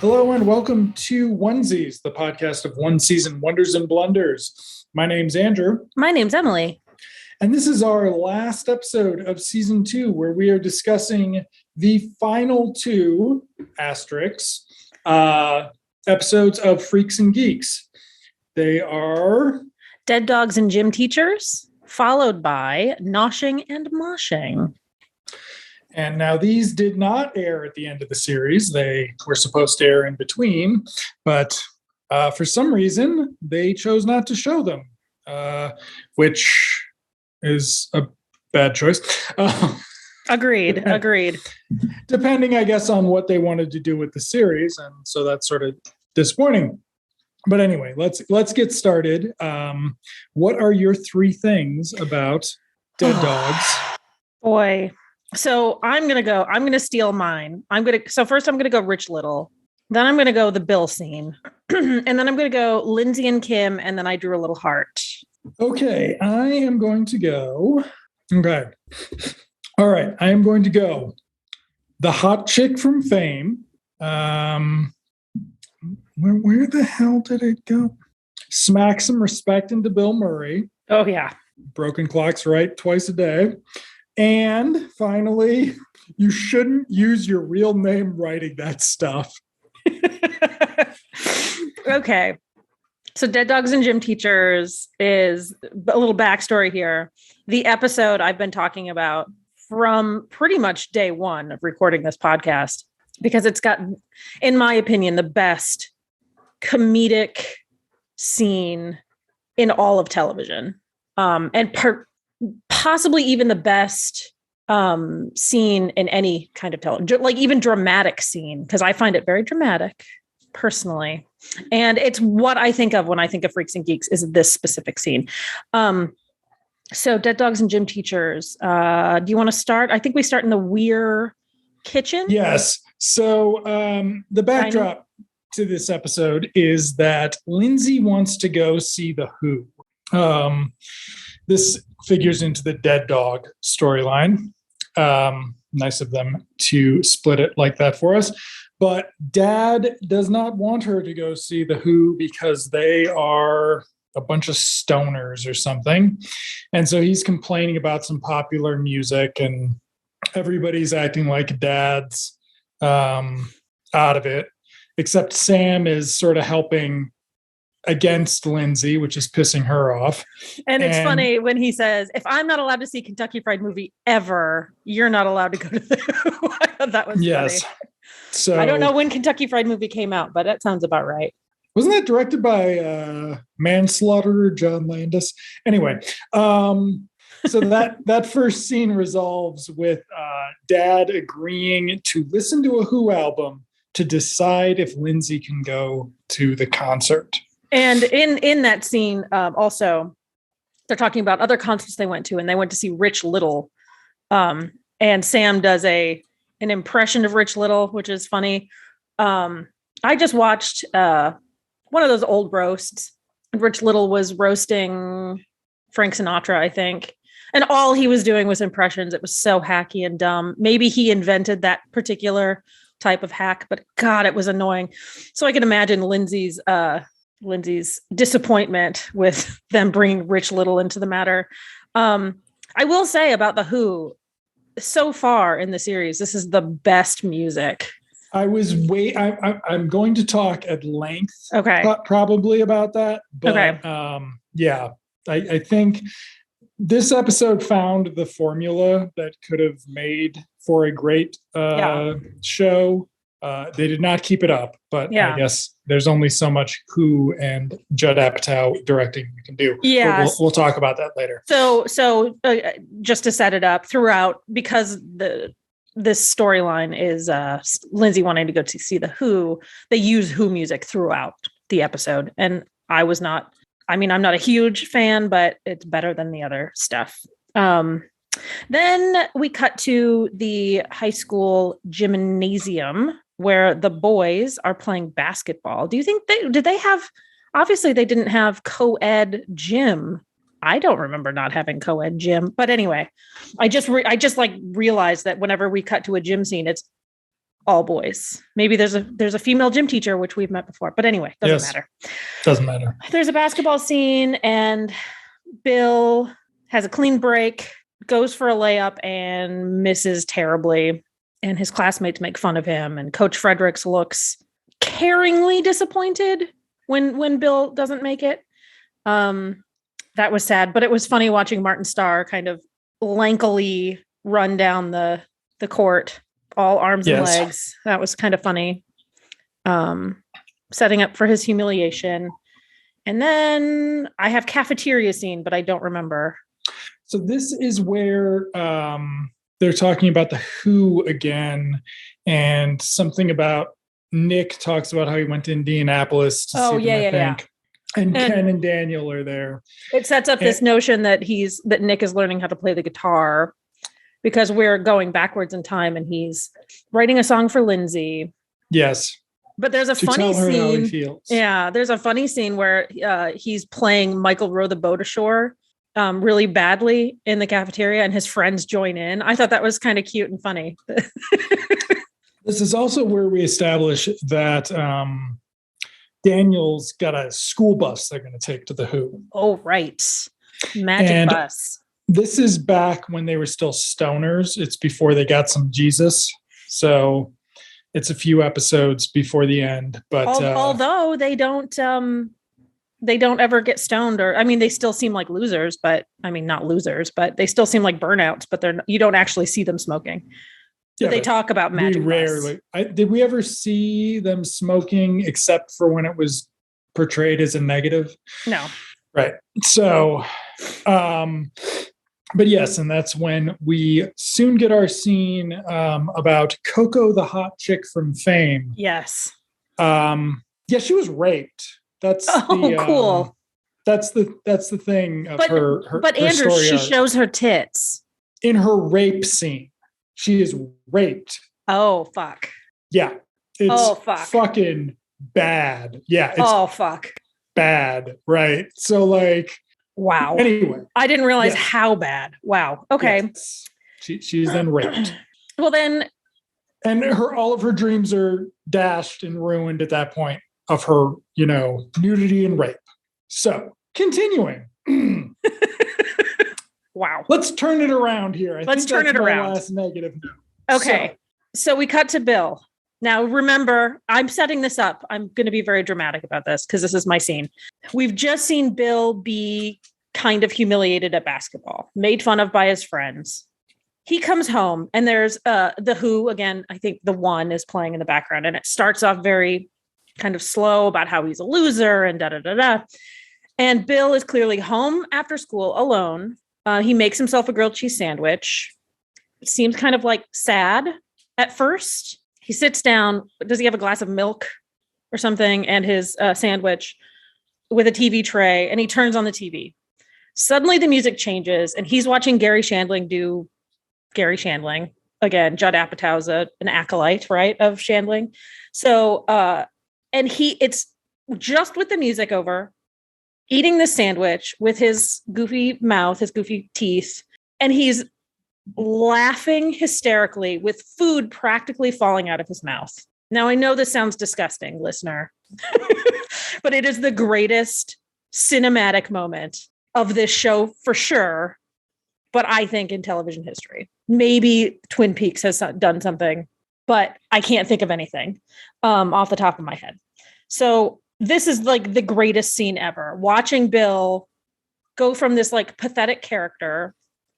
Hello and welcome to Onesies, the podcast of one season wonders and blunders. My name's Andrew. My name's Emily. And this is our last episode of season 2, where we are discussing the final two asterisks episodes of Freaks and Geeks. They are Dead Dogs and Gym Teachers, followed by Noshing and Moshing. And now these did not air at the end of the series. They were supposed to air in between, but for some reason, they chose not to show them, which is a bad choice. Agreed. Depending, I guess, on what they wanted to do with the series. And so that's sort of disappointing. But anyway, let's get started. What are your three things about Dead Dogs? Boy. So I'm going to steal mine. So first I'm going to go Rich Little. Then I'm going to go the Bill scene. And then I'm going to go Lindsay and Kim. And then I drew a little heart. Okay. I am going to go. Okay. All right. I am going to go the hot chick from Fame. Where the hell did it go? Smack some respect into Bill Murray. Oh, yeah. Broken clocks right twice a day. And finally, you shouldn't use your real name writing that stuff. Okay. So Dead Dogs and Gym Teachers is a little backstory here. The episode I've been talking about from pretty much day one of recording this podcast, because it's got, in my opinion, the best comedic scene in all of television. Possibly even the best scene in any kind of television, like even dramatic scene, because I find it very dramatic personally. And it's what I think of when I think of Freaks and Geeks is this specific scene. So Dead Dogs and Gym Teachers, do you want to start? I think we start in the Weir kitchen. Yes. So the backdrop to this episode is that Lindsay wants to go see The Who. This figures into the Dead Dog storyline. Nice of them to split it like that for us. But Dad does not want her to go see The Who because they are a bunch of stoners or something. And so he's complaining about some popular music and everybody's acting like Dad's out of it, except Sam is sort of helping against Lindsay, which is pissing her off. And it's funny when he says, if I'm not allowed to see Kentucky Fried Movie ever, you're not allowed to go to the Who. I thought that was funny. So I don't know when Kentucky Fried Movie came out, but that sounds about right. Wasn't that directed by Manslaughter, John Landis? Anyway, so that first scene resolves with Dad agreeing to listen to a Who album to decide if Lindsay can go to the concert. And in that scene, also, they're talking about other concerts they went to, and they went to see Rich Little. And Sam does an impression of Rich Little, which is funny. I just watched one of those old roasts. Rich Little was roasting Frank Sinatra, I think. And all he was doing was impressions. It was so hacky and dumb. Maybe he invented that particular type of hack, but God, it was annoying. So I can imagine Lindsay's disappointment with them bringing Rich Little into the matter. I will say about The Who, so far in the series, this is the best music. I'm going to talk at length, okay, probably about that. But, okay. Yeah, I think this episode found the formula that could have made for a great show. They did not keep it up, but I guess there's only so much Who and Judd Apatow directing we can do. Yeah, we'll talk about that later. So just to set it up throughout, because this storyline is Lindsay wanting to go to see The Who, they use Who music throughout the episode, and I'm not a huge fan, but it's better than the other stuff. Then we cut to the high school gymnasium where the boys are playing basketball. Do you think obviously they didn't have co-ed gym. I don't remember not having co-ed gym, but anyway, I just realized that whenever we cut to a gym scene, it's all boys. Maybe there's a female gym teacher, which we've met before. But anyway, doesn't matter. Doesn't matter. There's a basketball scene and Bill has a clean break, goes for a layup and misses terribly. And his classmates make fun of him. And Coach Fredericks looks caringly disappointed when Bill doesn't make it. That was sad, but it was funny watching Martin Starr kind of lankily run down the court, all arms and legs. That was kind of funny. Setting up for his humiliation. And then I have cafeteria scene, but I don't remember. So this is where they're talking about the Who again, and something about Nick talks about how he went to Indianapolis to see them, I think. And Ken and Daniel are there. It sets up this notion that Nick is learning how to play the guitar because we're going backwards in time and he's writing a song for Lindsay. Yes. But there's a funny scene. Yeah, there's a funny scene where he's playing Michael Row the Boat Ashore really badly in the cafeteria and his friends join in. I thought that was kind of cute and funny. This is also where we establish that Daniel's got a school bus they're going to take to the Who. Oh, right. Magic bus. This is back when they were still stoners. It's before they got some Jesus. So it's a few episodes before the end. But although they don't ever get stoned, or I mean, they still seem like losers, but I mean, not losers, but they still seem like burnouts, but you don't actually see them smoking. Yeah, they talk about magic. Rarely. Did we ever see them smoking except for when it was portrayed as a negative? No. Right. So, but yes, and that's when we soon get our scene about Coco, the hot chick from Fame. Yes. Yeah, she was raped. That's cool. That's the thing of her. But her Andrew, story she arc. shows her tits In her rape scene. She is raped. Oh, fuck. Yeah. It's fucking bad. Yeah. It's fuck. Bad. Right. So like. Wow. Anyway. I didn't realize how bad. Wow. Okay. Yes. She's then raped. Well then. And all of her dreams are dashed and ruined at that point of her, nudity and rape. So continuing. Wow. Let's turn it around here. Let's turn it around. My last negative note. Okay. So we cut to Bill. Now, remember, I'm setting this up. I'm going to be very dramatic about this because this is my scene. We've just seen Bill be kind of humiliated at basketball, made fun of by his friends. He comes home and there's the Who again. I think the One is playing in the background and it starts off very kind of slow about how he's a loser and da-da-da-da. And Bill is clearly home after school alone. He makes himself a grilled cheese sandwich. It seems kind of like sad at first. He sits down. Does he have a glass of milk or something and his sandwich with a TV tray? And he turns on the TV. Suddenly the music changes and he's watching Gary Shandling do Gary Shandling. Again, Judd Apatow's an acolyte, right, of Shandling. So, and it's just with the music over, eating the sandwich with his goofy mouth, his goofy teeth, and he's laughing hysterically with food practically falling out of his mouth. Now, I know this sounds disgusting, listener, but it is the greatest cinematic moment of this show for sure, but I think in television history. Maybe Twin Peaks has done something, but I can't think of anything off the top of my head. So this is like the greatest scene ever. Watching Bill go from this like pathetic character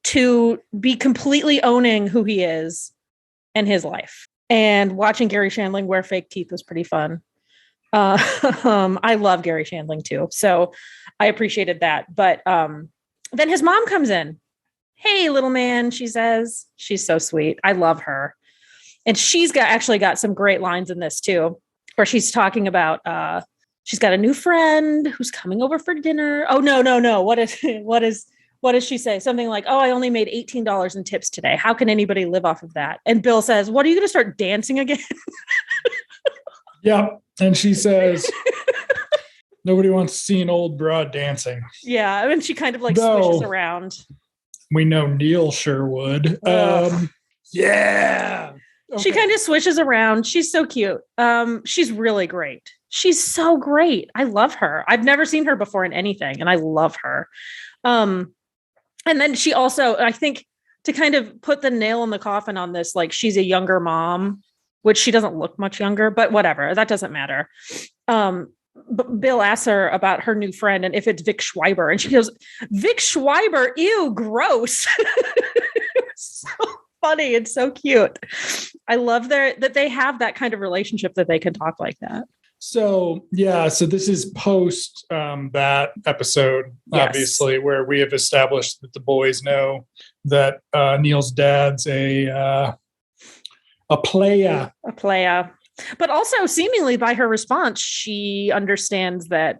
to be completely owning who he is and his life. And watching Gary Shandling wear fake teeth was pretty fun. I love Gary Shandling too. So I appreciated that. But then his mom comes in. Hey, little man, she says. She's so sweet. I love her. And she's actually got some great lines in this too, where she's talking about she's got a new friend who's coming over for dinner. Oh, no. What does she say? Something like, oh, I only made $18 in tips today. How can anybody live off of that? And Bill says, what, are you going to start dancing again? Yeah. And she says, nobody wants to see an old broad dancing. Yeah. I mean, she kind of like swishes around. We know Neil sure would. Yeah. She kind of swishes around. She's so cute. She's really great. She's so great. I love her. I've never seen her before in anything, and I love her. And then she also, I think, to kind of put the nail in the coffin on this, like, she's a younger mom, which she doesn't look much younger, but whatever, that doesn't matter. But Bill asks her about her new friend and if it's Vic Schreiber, and she goes, Vic Schreiber, ew, gross. So funny and so cute. I love that they have that kind of relationship, that they can talk like that. So this is post that episode, obviously, where we have established that the boys know that Neil's dad's a playa. A playa. But also, seemingly by her response, she understands that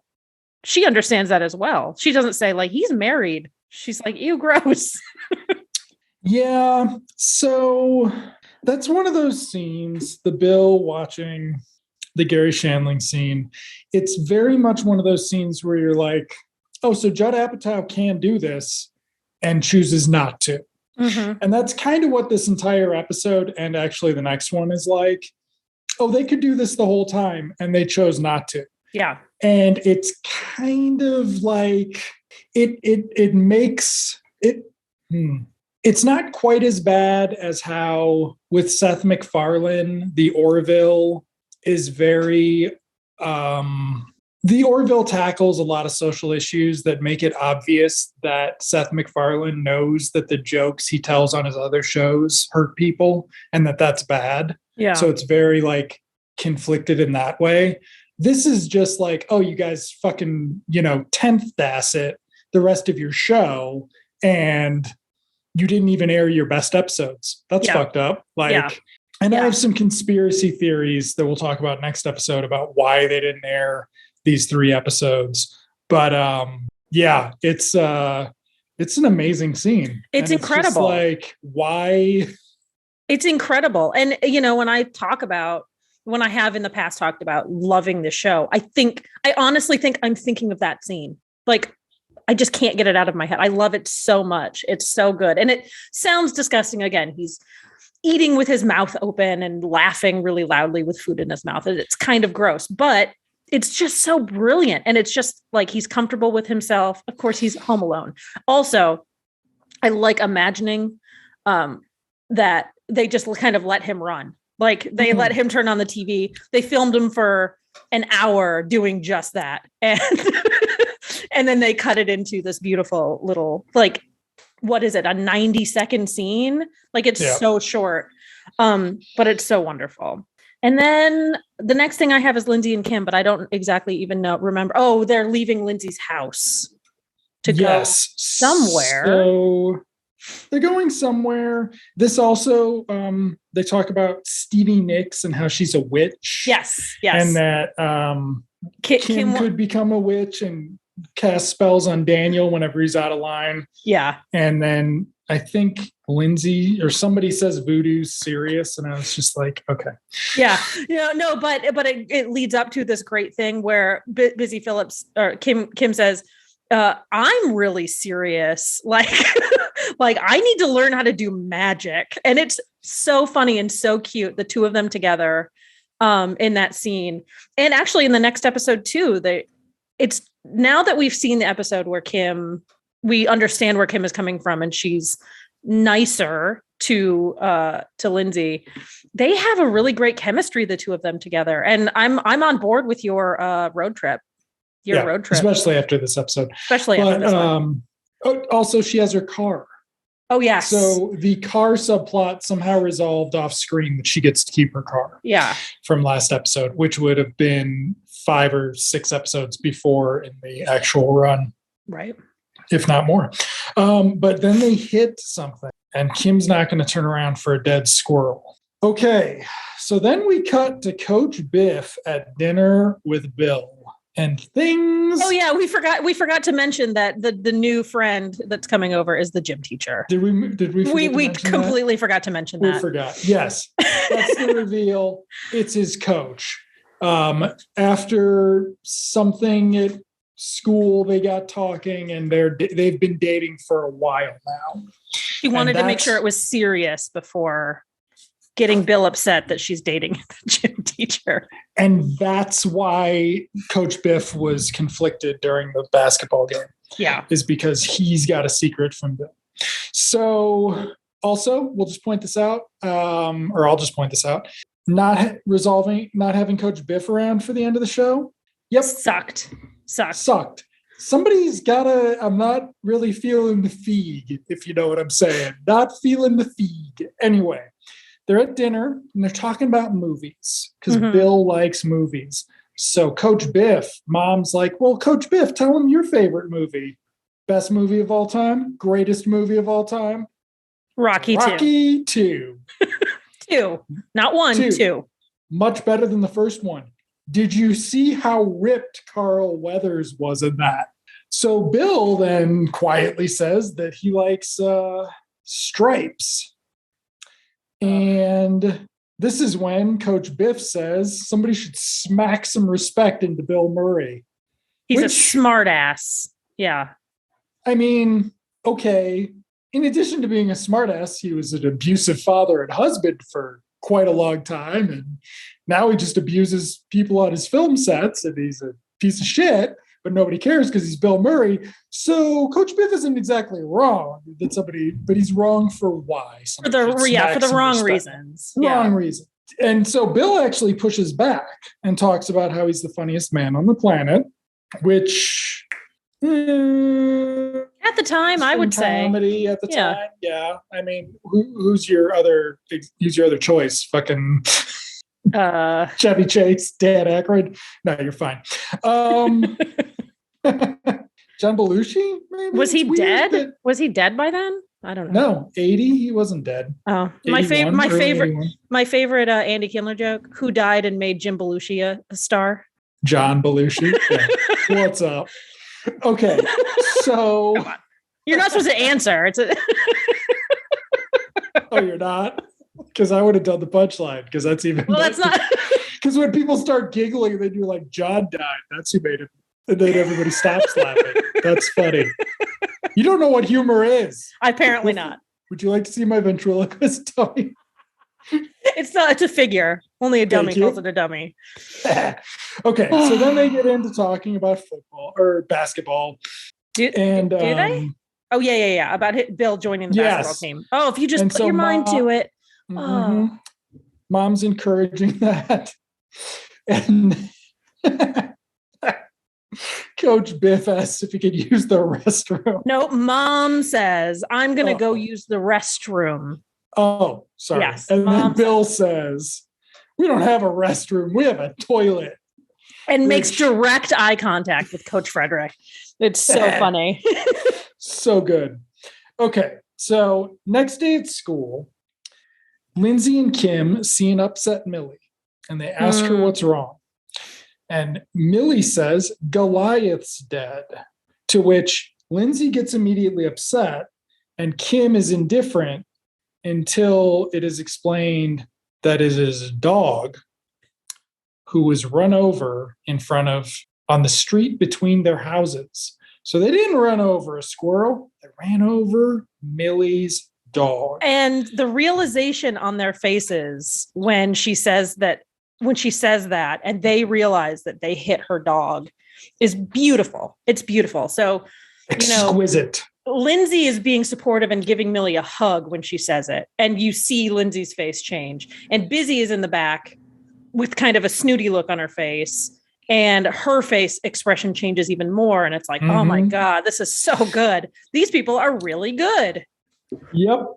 as well. She doesn't say, like, he's married. She's like, ew, gross. Yeah. So that's one of those scenes, the Bill watching the Gary Shandling scene. It's very much one of those scenes where you're like, oh, so Judd Apatow can do this and chooses not to. Mm-hmm. And that's kind of what this entire episode, and actually the next one, is like. Oh, they could do this the whole time and they chose not to. Yeah. And it's kind of like it makes it it's not quite as bad as how with Seth MacFarlane, the Orville is very the Orville tackles a lot of social issues that make it obvious that Seth MacFarlane knows that the jokes he tells on his other shows hurt people and that that's bad. Yeah. So it's very like conflicted in that way. This is just like, oh, you guys fucking, 10th ass it the rest of your show and you didn't even air your best episodes. That's fucked up. And I have some conspiracy theories that we'll talk about next episode about why they didn't air these 3 episodes. But it's an amazing scene. It's incredible. Like, why? It's incredible. And, when I have in the past talked about loving the show, I honestly think I'm thinking of that scene. Like, I just can't get it out of my head. I love it so much. It's so good. And it sounds disgusting. Again, he's eating with his mouth open and laughing really loudly with food in his mouth. It's kind of gross, but it's just so brilliant. And it's just like, he's comfortable with himself. Of course, he's home alone. Also, I like imagining that they just kind of let him run. Like, they let him turn on the TV. They filmed him for an hour doing just that. And and then they cut it into this beautiful little, like, what is it? A 90-second scene? Like, it's so short. But it's so wonderful. And then the next thing I have is Lindsay and Kim, but I don't exactly even remember. Oh, they're leaving Lindsay's house to go somewhere. So they're going somewhere. This also, they talk about Stevie Nicks and how she's a witch. Yes. And that Kim could become a witch and cast spells on Daniel whenever he's out of line. Yeah. And then I think Lindsay or somebody says voodoo's serious. And I was just like, okay. Yeah. But it leads up to this great thing where Busy Phillips or Kim says, I'm really serious. Like, like, I need to learn how to do magic. And it's so funny and so cute. The two of them together in that scene. And actually in the next episode too, it's now that we've seen the episode where we understand where Kim is coming from and she's nicer to Lindsay. They have a really great chemistry, the two of them together. And I'm on board with your road trip. Road trip. Especially after this episode. After this one. Also, she has her car. Oh, yes. So the car subplot somehow resolved off screen that she gets to keep her car. Yeah. From last episode, which would have been 5 or 6 episodes before in the actual run. Right. If not more. But then they hit something and Kim's not going to turn around for a dead squirrel. Okay. So then we cut to Coach Biff at dinner with Bill. And things. Oh yeah, we forgot to mention that the new friend that's coming over is the gym teacher. Did we? We completely forgot to mention that. We forgot. Yes, that's the reveal. It's his coach. After something at school, they got talking, and they've been dating for a while now. He wanted to make sure it was serious before getting Bill upset that she's dating the gym teacher. And that's why Coach Biff was conflicted during the basketball game. Yeah. Is because he's got a secret from Bill. So also, we'll just point this out, or I'll just point this out. Not having Coach Biff around for the end of the show. Yep. Sucked. Somebody's gotta, I'm not really feeling the feed, if you know what I'm saying. Not feeling the feed. Anyway, they're at dinner and they're talking about movies because Bill likes movies. So Coach Biff, Mom's like, well, Coach Biff, tell him your favorite movie. Best movie of all time? Greatest movie of all time? Rocky 2. 2. Not 1, 2. Much better than the first one. Did you see how ripped Carl Weathers was in that? So Bill then quietly says that he likes stripes. And this is when Coach Biff says somebody should smack some respect into Bill Murray. He's a smart ass. Yeah. I mean, okay. In addition to being a smart ass, he was an abusive father and husband for quite a long time. And now he just abuses people on his film sets and he's a piece of shit, but nobody cares because he's Bill Murray. So Coach Biff isn't exactly wrong but he's wrong for why. For the wrong reasons. Wrong reason. And so Bill actually pushes back and talks about how he's the funniest man on the planet, which at the time, I would say comedy at the time. Yeah. I mean, who's your other choice? Fucking Chevy Chase, Dan Aykroyd. No, you're fine. John Belushi, maybe? Was he dead? Was he dead by then? I don't know. No, 80. He wasn't dead. Oh, my favorite Andy Kindler joke. Who died and made Jim Belushi a star? John Belushi. Yeah. What's up? Okay, so you're not supposed to answer. Oh, you're not? Because I would have done the punchline. Because that's even. Well, that's not. Because when people start giggling, they do like John died. That's who made it, and then everybody stops laughing. That's funny. You don't know what humor is. Apparently not. Would you like to see my ventriloquist dummy? It's a figure. Only a dummy calls it a dummy. Okay, so then they get into talking about football or basketball. Do they? Oh, yeah. About Bill joining the basketball team. Oh, if you just put your mind to it. Oh. Mom's encouraging that. And Coach Biff asks if he could use the restroom. No, Mom says, I'm going to go use the restroom. Oh, sorry. Yes, and then Bill says, we don't have a restroom. We have a toilet. And makes direct eye contact with Coach Frederick. It's so funny. So good. Okay. So next day at school, Lindsay and Kim see an upset Millie and they ask her what's wrong. And Millie says, Goliath's dead. To which Lindsay gets immediately upset and Kim is indifferent until it is explained that it is a dog who was run over on the street between their houses. So they didn't run over a squirrel. They ran over Millie's dog. And the realization on their faces when she says that, and they realize that they hit her dog is beautiful. It's beautiful. So, exquisite. Lindsay is being supportive and giving Millie a hug when she says it. And you see Lindsay's face change. And Busy is in the back with kind of a snooty look on her face. And her face expression changes even more. And it's like, oh my God, this is so good. These people are really good. Yep.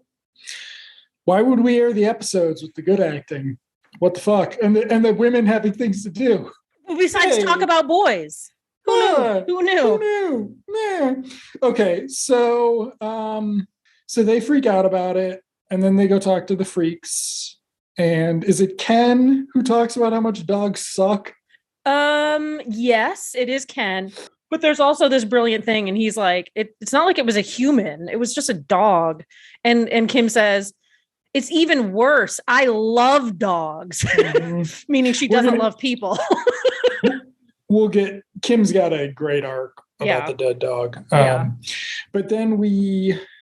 Why would we air the episodes with the good acting? What the fuck? And the women having things to do. Well, besides talk about boys. Who knew? Yeah. Okay, so they freak out about it, and then they go talk to the freaks. And is it Ken who talks about how much dogs suck? Yes, it is Ken. But there's also this brilliant thing, and he's like, it's not like it was a human, it was just a dog. And Kim says, it's even worse. I love dogs. Meaning she doesn't love people. Kim's got a great arc about the dead dog. But then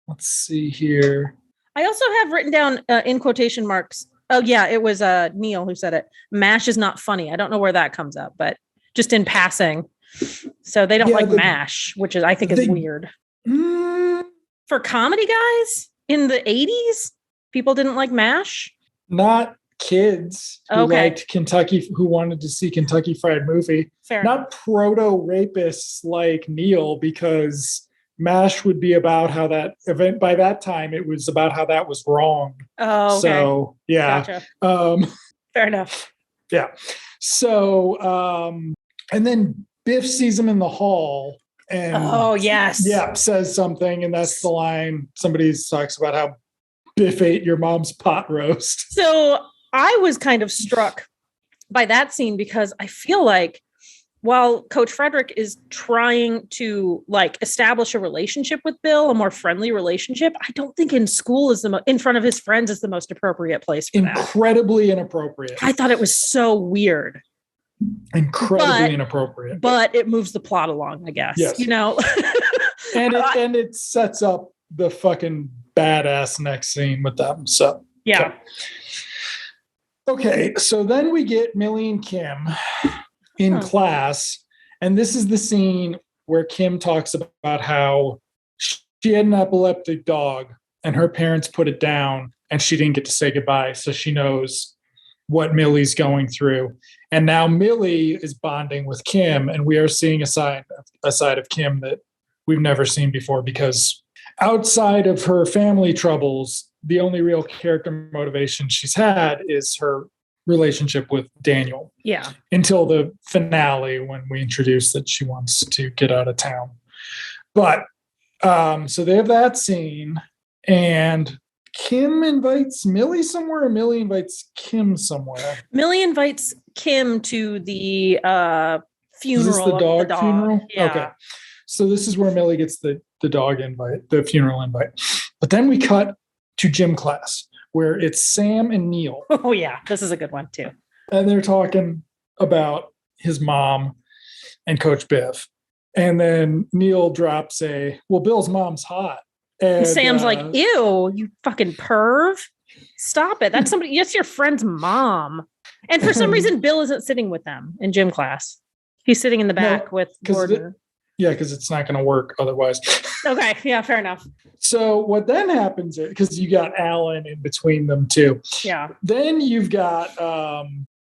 let's see here. I also have written down in quotation marks, Oh yeah, it was Neil who said it. MASH is not funny. I don't know where that comes up, but just in passing. So they don't like MASH, which I think is weird. For comedy guys in the 80s, people didn't like MASH? Not kids who liked Kentucky, who wanted to see Kentucky Fried Movie. Fair not enough. Proto-rapists like Neil, because MASH would be about how that event, by that time, it was about how that was wrong. Oh, okay. So, yeah. Gotcha. Fair enough. Yeah. So, and then Biff sees him in the hall and says something, and that's the line. Somebody talks about how Biff ate your mom's pot roast. So I was kind of struck by that scene because I feel like while Coach Frederick is trying to like establish a relationship with Bill, a more friendly relationship, I don't think in school is in front of his friends is the most appropriate place for that. Incredibly inappropriate. I thought it was so weird. Incredibly inappropriate. But it moves the plot along, I guess. Yes. You know? and it sets up the fucking badass next scene with them. So yeah. Okay, so then we get Millie and Kim in class, and this is the scene where Kim talks about how she had an epileptic dog and her parents put it down and she didn't get to say goodbye, so she knows what Millie's going through. And now Millie is bonding with Kim, and we are seeing a side of Kim that we've never seen before, because outside of her family troubles, the only real character motivation she's had is her relationship with Daniel. Yeah. Until the finale, when we introduce that she wants to get out of town. But so they have that scene, and Kim invites Millie somewhere, or Millie invites Kim somewhere. Millie invites Kim to the funeral. Is this the dog funeral? Yeah. Okay. So this is where Millie gets the dog invite, the funeral invite. But then we cut to gym class, where it's Sam and Neil. Oh, yeah. This is a good one, too. And they're talking about his mom and Coach Biff. And then Neil drops well, Bill's mom's hot. And Sam's like, ew, you fucking perv. Stop it. That's your friend's mom. And for some reason, Bill isn't sitting with them in gym class. He's sitting in the back with Gordon. Because it's not going to work otherwise. Okay. Yeah, fair enough. So what then happens is, because you got Alan in between them too. Yeah. Then you've got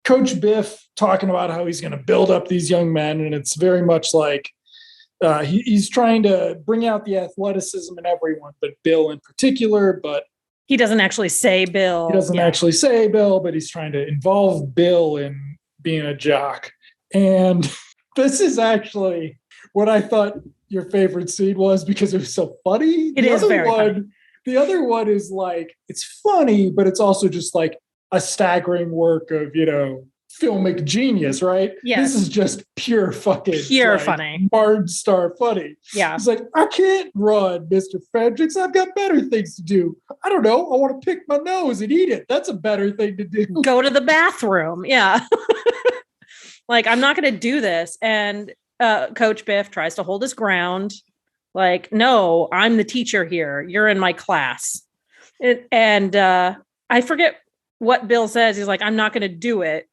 Coach Biff talking about how he's going to build up these young men. And it's very much like he's trying to bring out the athleticism in everyone, but Bill in particular. But he doesn't actually say Bill. He doesn't actually say Bill, but he's trying to involve Bill in being a jock. And this is actually what I thought your favorite scene was, because it was so funny. It is very funny. The other one is like, it's funny, but it's also just like a staggering work of, filmic genius, right? Yes. This is just pure fucking funny. Marge Star funny. Yeah. It's like, I can't run, Mr. Fredericks. I've got better things to do. I don't know. I want to pick my nose and eat it. That's a better thing to do. Go to the bathroom. Yeah. Like, I'm not going to do this. And Coach Biff tries to hold his ground. Like, no, I'm the teacher here. You're in my class. And I forget what Bill says. He's like, I'm not going to do it.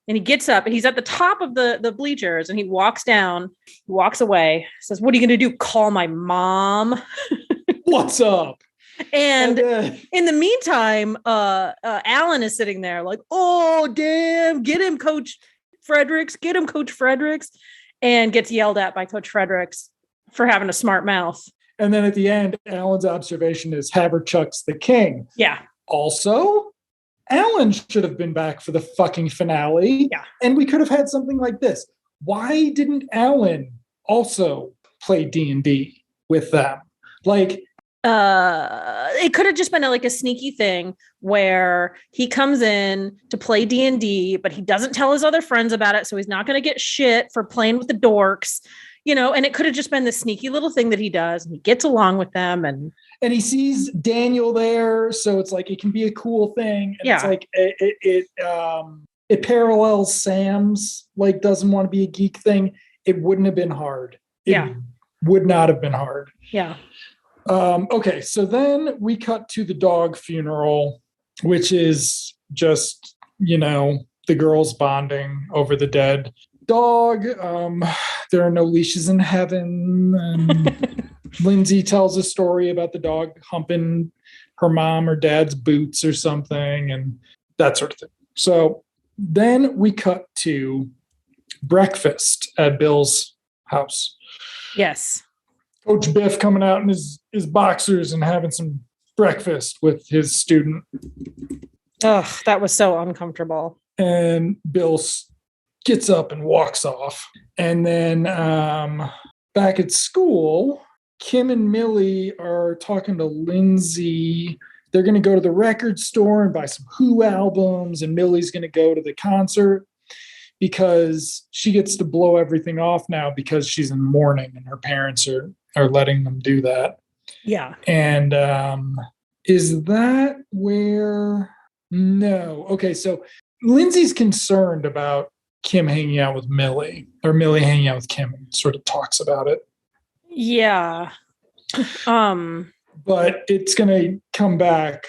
And he gets up and he's at the top of the bleachers, and he walks down, walks away, says, what are you going to do? Call my mom? What's up? And in the meantime, Alan is sitting there like, oh, damn, get him, Coach Fredericks, and gets yelled at by Coach Fredericks for having a smart mouth. And then at the end, Alan's observation is Haverchuck's the king. Yeah. Also, Alan should have been back for the fucking finale. Yeah. And we could have had something like this. Why didn't Alan also play D&D with them? Like, it could have just been like a sneaky thing where he comes in to play D&D, but he doesn't tell his other friends about it. So he's not going to get shit for playing with the dorks, and it could have just been the sneaky little thing that he does. And he gets along with them and he sees Daniel there. So it's like, it can be a cool thing. And it's like, it parallels Sam's, like, doesn't want to be a geek thing. It wouldn't have been hard. It would not have been hard. Yeah. Okay, so then we cut to the dog funeral, which is just, the girls bonding over the dead dog. There are no leashes in heaven. And Lindsay tells a story about the dog humping her mom or dad's boots or something and that sort of thing. So then we cut to breakfast at Bill's house. Yes. Coach Biff coming out in his boxers and having some breakfast with his student. Oh, that was so uncomfortable. And Bill gets up and walks off. And then back at school, Kim and Millie are talking to Lindsay. They're going to go to the record store and buy some Who albums, and Millie's going to go to the concert because she gets to blow everything off now because she's in mourning and her parents are letting them do that. Yeah. And is that where... No. Okay, so Lindsay's concerned about Kim hanging out with Millie, or Millie hanging out with Kim, and sort of talks about it. Yeah. But it's going to come back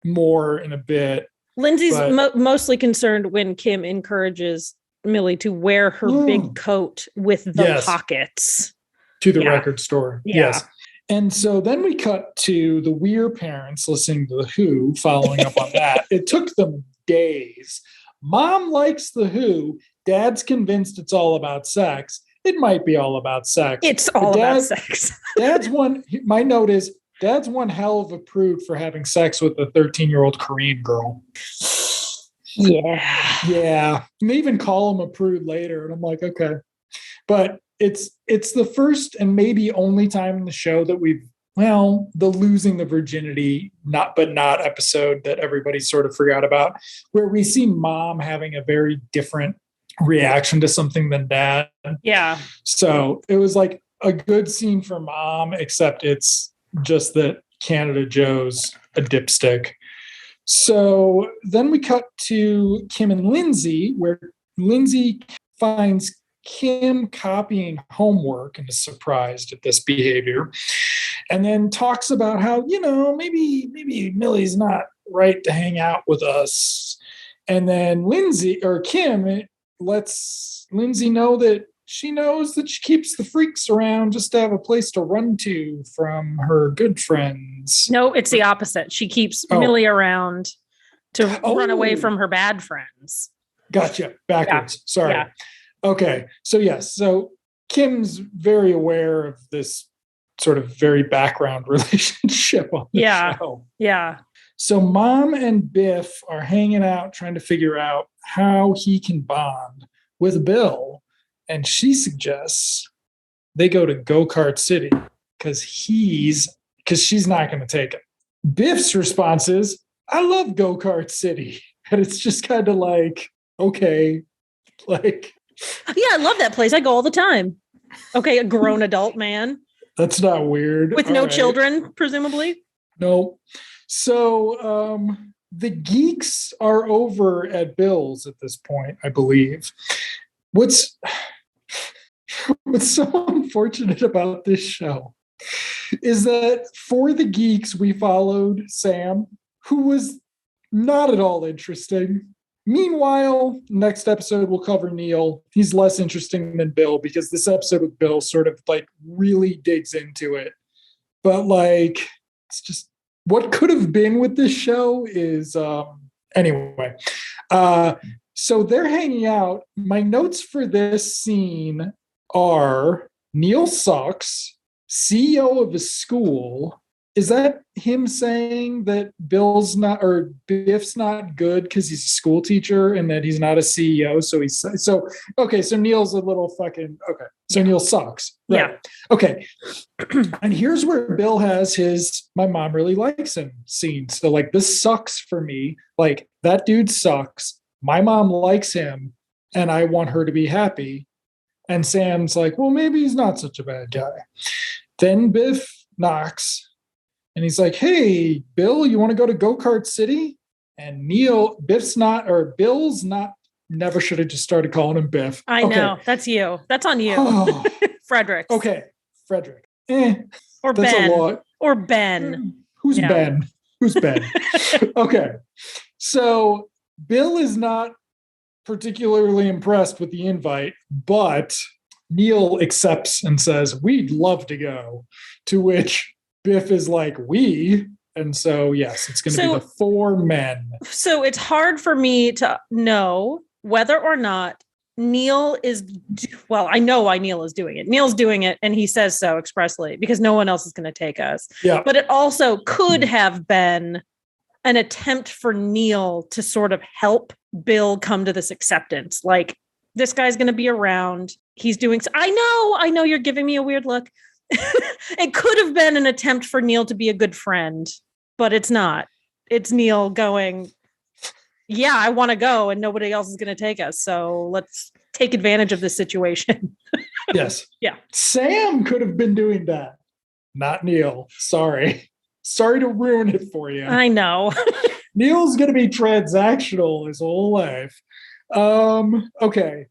more in a bit. Lindsay's mostly concerned when Kim encourages Millie to wear her big coat with the pockets to the record store. Yeah. Yes. And so then we cut to the Weir parents listening to The Who, following up on that. It took them days. Mom likes The Who. Dad's convinced it's all about sex. It might be all about sex. It's all about sex. My note is, Dad's one hell of a prude for having sex with a 13-year-old Korean girl. Yeah. Yeah. And they even call him a prude later. And I'm like, okay. But it's the first and maybe only time in the show that the losing the virginity, not episode that everybody sort of forgot about, where we see Mom having a very different reaction to something than Dad. Yeah. So it was like a good scene for Mom, except it's just that Canada Joe's a dipstick. So then we cut to Kim and Lindsay, where Lindsay finds Kim copying homework and is surprised at this behavior, and then talks about how, maybe Millie's not right to hang out with us. And then Kim lets Lindsay know that she knows that she keeps the freaks around just to have a place to run to from her good friends. No, it's the opposite. She keeps Millie around to run away from her bad friends. Gotcha. Backwards. Yeah. Sorry. Yeah. Okay. So yes. So Kim's very aware of this sort of very background relationship on the show. Yeah. So Mom and Biff are hanging out trying to figure out how he can bond with Bill. And she suggests they go to Go-Kart City because she's not going to take it. Biff's response is, I love Go-Kart City. And it's just kind of like, okay, like. Yeah, I love that place. I go all the time. Okay, a grown adult man. That's not weird. With no children, presumably. No. So the geeks are over at Bill's at this point, I believe. What's so unfortunate about this show is that for the geeks, we followed Sam, who was not at all interesting. Meanwhile, next episode we'll cover Neil. He's less interesting than Bill because this episode with Bill sort of like really digs into it. But like, it's just what could have been with this show is anyway. So they're hanging out. My notes for this scene are Neil sucks, CEO of his school. Is that him saying that Biff's not good because he's a school teacher and that he's not a CEO? So Neil's a little fucking okay. So Neil sucks. Right? Yeah. Okay. And here's where Bill has his "my mom really likes him" scene. So like, this sucks for me. Like, that dude sucks. My mom likes him and I want her to be happy. And Sam's like, well, maybe he's not such a bad guy. Then Biff knocks. And he's like, hey, Bill, you want to go to Go-Kart City? And Bill's not, never should have just started calling him Biff. I know. That's you. That's on you. Oh. Frederick. Okay. Frederick. Or that's Ben. A lot. Or Ben. Who's Ben? Who's Ben? Okay. So Bill is not particularly impressed with the invite, but Neil accepts and says, we'd love to go. To which Biff is like, we? And so, yes, it's going to be the 4 men. So it's hard for me to know whether or not Neil is, well, I know why Neil is doing it. Neil's doing it, and he says so expressly because no one else is going to take us. Yeah. But it also could have been an attempt for Neil to sort of help Bill come to this acceptance. Like, this guy's going to be around. He's doing, I know you're giving me a weird look. It could have been an attempt for Neil to be a good friend, but it's not. It's Neil going, yeah, I want to go and nobody else is going to take us. So let's take advantage of this situation. Yes. Yeah. Sam could have been doing that. Not Neil. Sorry to ruin it for you. I know. Neil's going to be transactional his whole life. Okay.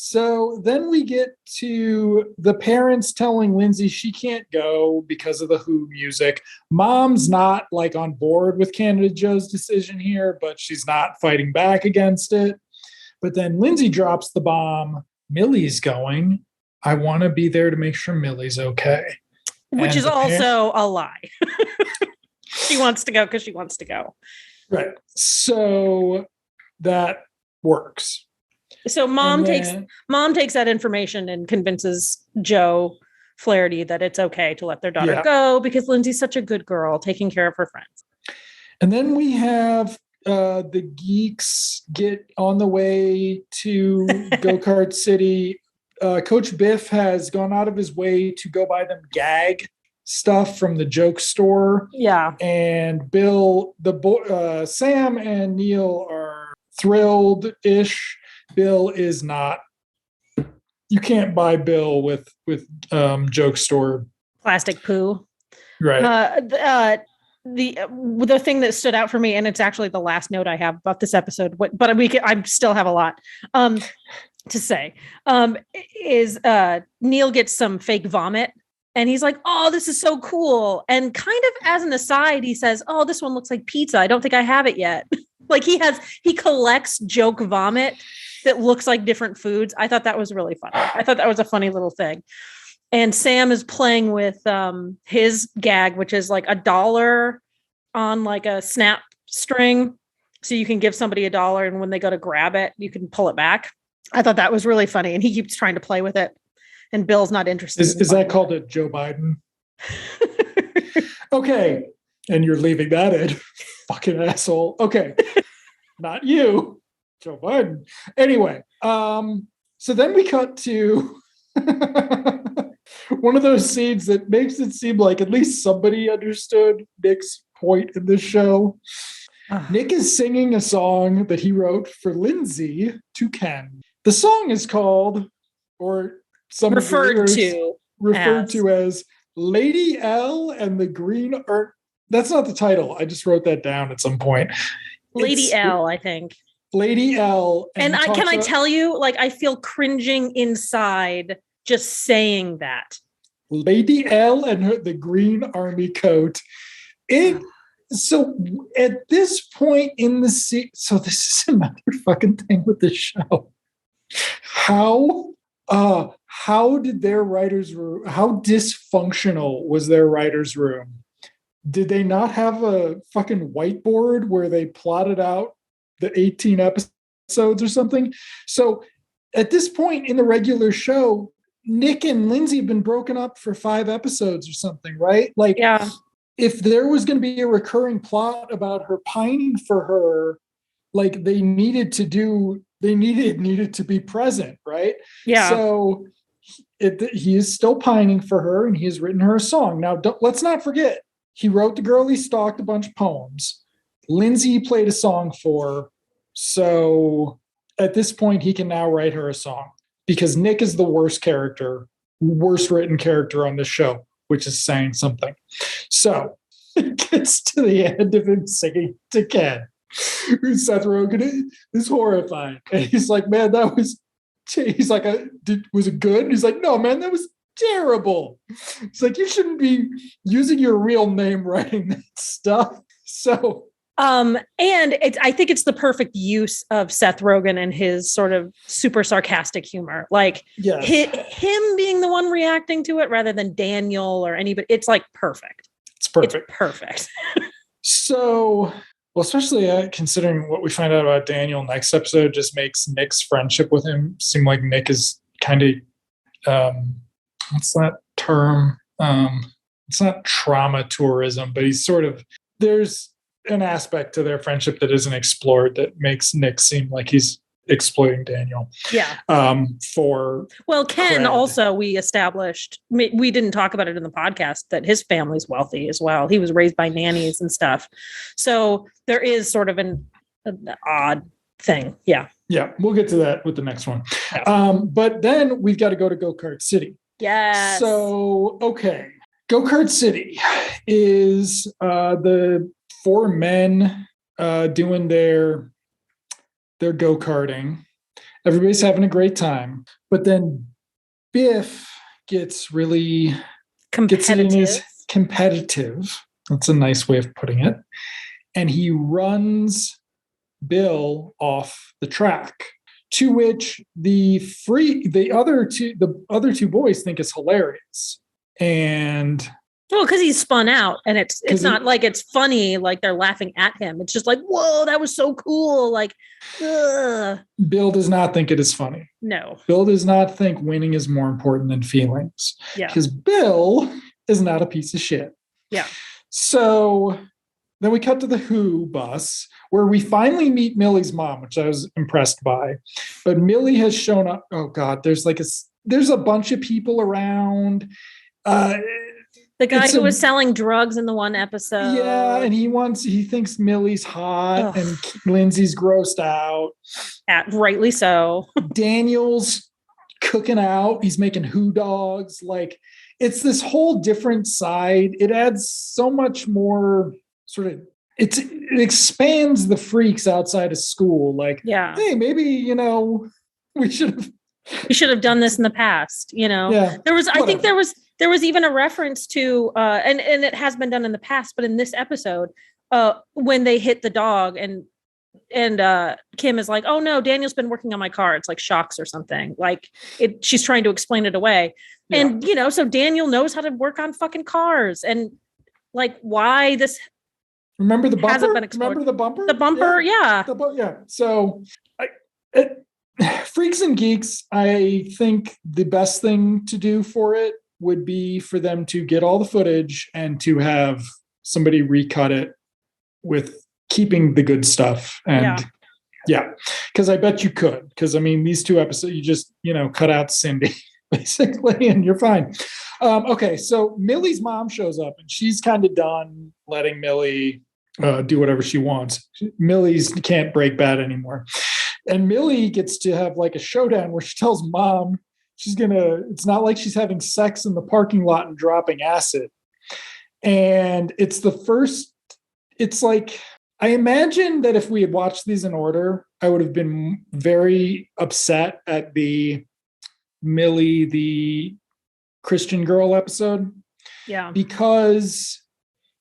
So then we get to the parents telling Lindsay she can't go because of the Who music. Mom's not like on board with Canada Joe's decision here, but she's not fighting back against it. But then Lindsay drops the bomb. Millie's going. I want to be there to make sure Millie's okay. Which is also a lie. She wants to go because she wants to go. Right. So that works. So mom takes that information and convinces Joe Flaherty that it's okay to let their daughter go because Lindsay's such a good girl taking care of her friends. And then we have the geeks get on the way to Go-Kart City. Coach Biff has gone out of his way to go buy them gag stuff from the joke store. Yeah. And Bill, Sam and Neil are thrilled-ish. Bill is not. You can't buy Bill with joke store plastic poo. Right. The thing that stood out for me, and it's actually the last note I have about this episode, but I still have a lot to say, is Neil gets some fake vomit. And he's like, oh, this is so cool. And kind of as an aside, he says, oh, this one looks like pizza. I don't think I have it yet. Like he collects joke vomit that looks like different foods. I thought that was really funny. I thought that was a funny little thing. And Sam is playing with his gag, which is like $1 on like a snap string. So you can give somebody $1 and when they go to grab it, you can pull it back. I thought that was really funny. And he keeps trying to play with it. And Bill's not interested. Is that called a Joe Biden? Okay. And you're leaving that in. Fucking asshole. Okay. Not you, Joe Biden. Anyway, so then we cut to one of those scenes that makes it seem like at least somebody understood Nick's point in this show. Nick is singing a song that he wrote for Lindsay to Ken. The song is called, or some referred to as Lady L and the Green Earth. That's not the title. I just wrote that down at some point. Lady L, I think. Lady L. And I tell you, like, I feel cringing inside just saying that. Lady L and the green army coat. So at this point in the so this is another fucking thing with the show. How did their writers' room, how dysfunctional was their writers' room? Did they not have a fucking whiteboard where they plotted out the 18 episodes or something? So at this point in the regular show, Nick and Lindsay have been broken up for 5 episodes or something, right? Like, yeah. If there was going to be a recurring plot about her pining for her, like they needed to be present, right? Yeah. So he is still pining for her and he has written her a song. Now, let's not forget, he wrote The Girl He Stalked a bunch of poems. Lindsay played a song for, so at this point he can now write her a song because Nick is the worst written character on this show, which is saying something. So it gets to the end of him singing to Ken. Seth Rogen is horrified. And he's like, man, he's like, was it good? And he's like, no, man, that was terrible. It's like, you shouldn't be using your real name writing that stuff. So I think it's the perfect use of Seth Rogen and his sort of super sarcastic humor. Like him being the one reacting to it rather than Daniel or anybody. It's like perfect. It's perfect. It's perfect. So, well, especially considering what we find out about Daniel next episode just makes Nick's friendship with him seem like Nick is kind of, what's that term? It's not trauma tourism, but he's sort of, there's an aspect to their friendship that isn't explored that makes Nick seem like he's exploiting Daniel. Yeah. Well, Ken also, we established, we didn't talk about it in the podcast, that his family's wealthy as well. He was raised by nannies and stuff. So there is sort of an odd thing. Yeah. Yeah. We'll get to that with the next one. But then we've got to go to Go-Kart City. Yes. So, okay. Go-Kart City is the 4 men doing their go-karting. Everybody's having a great time. But then Biff gets really competitive. That's a nice way of putting it. And he runs Bill off the track, to which the other two boys think is hilarious. And well, because he's spun out, and it's not like it's funny, like they're laughing at him. It's just like, whoa, that was so cool. Like, ugh. Bill does not think it is funny. No. Bill does not think winning is more important than feelings. Yeah. Because Bill is not a piece of shit. Yeah. So then we cut to the Who bus, where we finally meet Millie's mom, which I was impressed by. But Millie has shown up. Oh God, there's a bunch of people around. The guy who was selling drugs in the one episode. Yeah, and he thinks Millie's hot. Ugh. And Lindsay's grossed out. Rightly so. Daniel's cooking out. He's making Who dogs. Like, it's this whole different side. It adds so much more sort of, it expands the freaks outside of school. Like, yeah, hey, maybe, we should have done this in the past, Yeah. I think there was even a reference to, and it has been done in the past, but in this episode, when they hit the dog and Kim is like, oh no, Daniel's been working on my car. It's like shocks or something. Like she's trying to explain it away. Yeah. And, so Daniel knows how to work on fucking cars, and like why this. Remember the bumper? Hasn't been explored. Remember the bumper? The bumper, yeah. Yeah. So Freaks and Geeks, I think the best thing to do for it would be for them to get all the footage and to have somebody recut it with keeping the good stuff. And yeah, because I bet you could. Because these 2 episodes, you just, cut out Cindy basically, and you're fine. Okay, so Millie's mom shows up, and she's kind of done letting Millie do whatever she wants. Millie's can't break bad anymore. And Millie gets to have like a showdown where she tells mom it's not like she's having sex in the parking lot and dropping acid. And it's like, I imagine that if we had watched these in order, I would have been very upset at the Millie, the Christian girl episode. Yeah. Because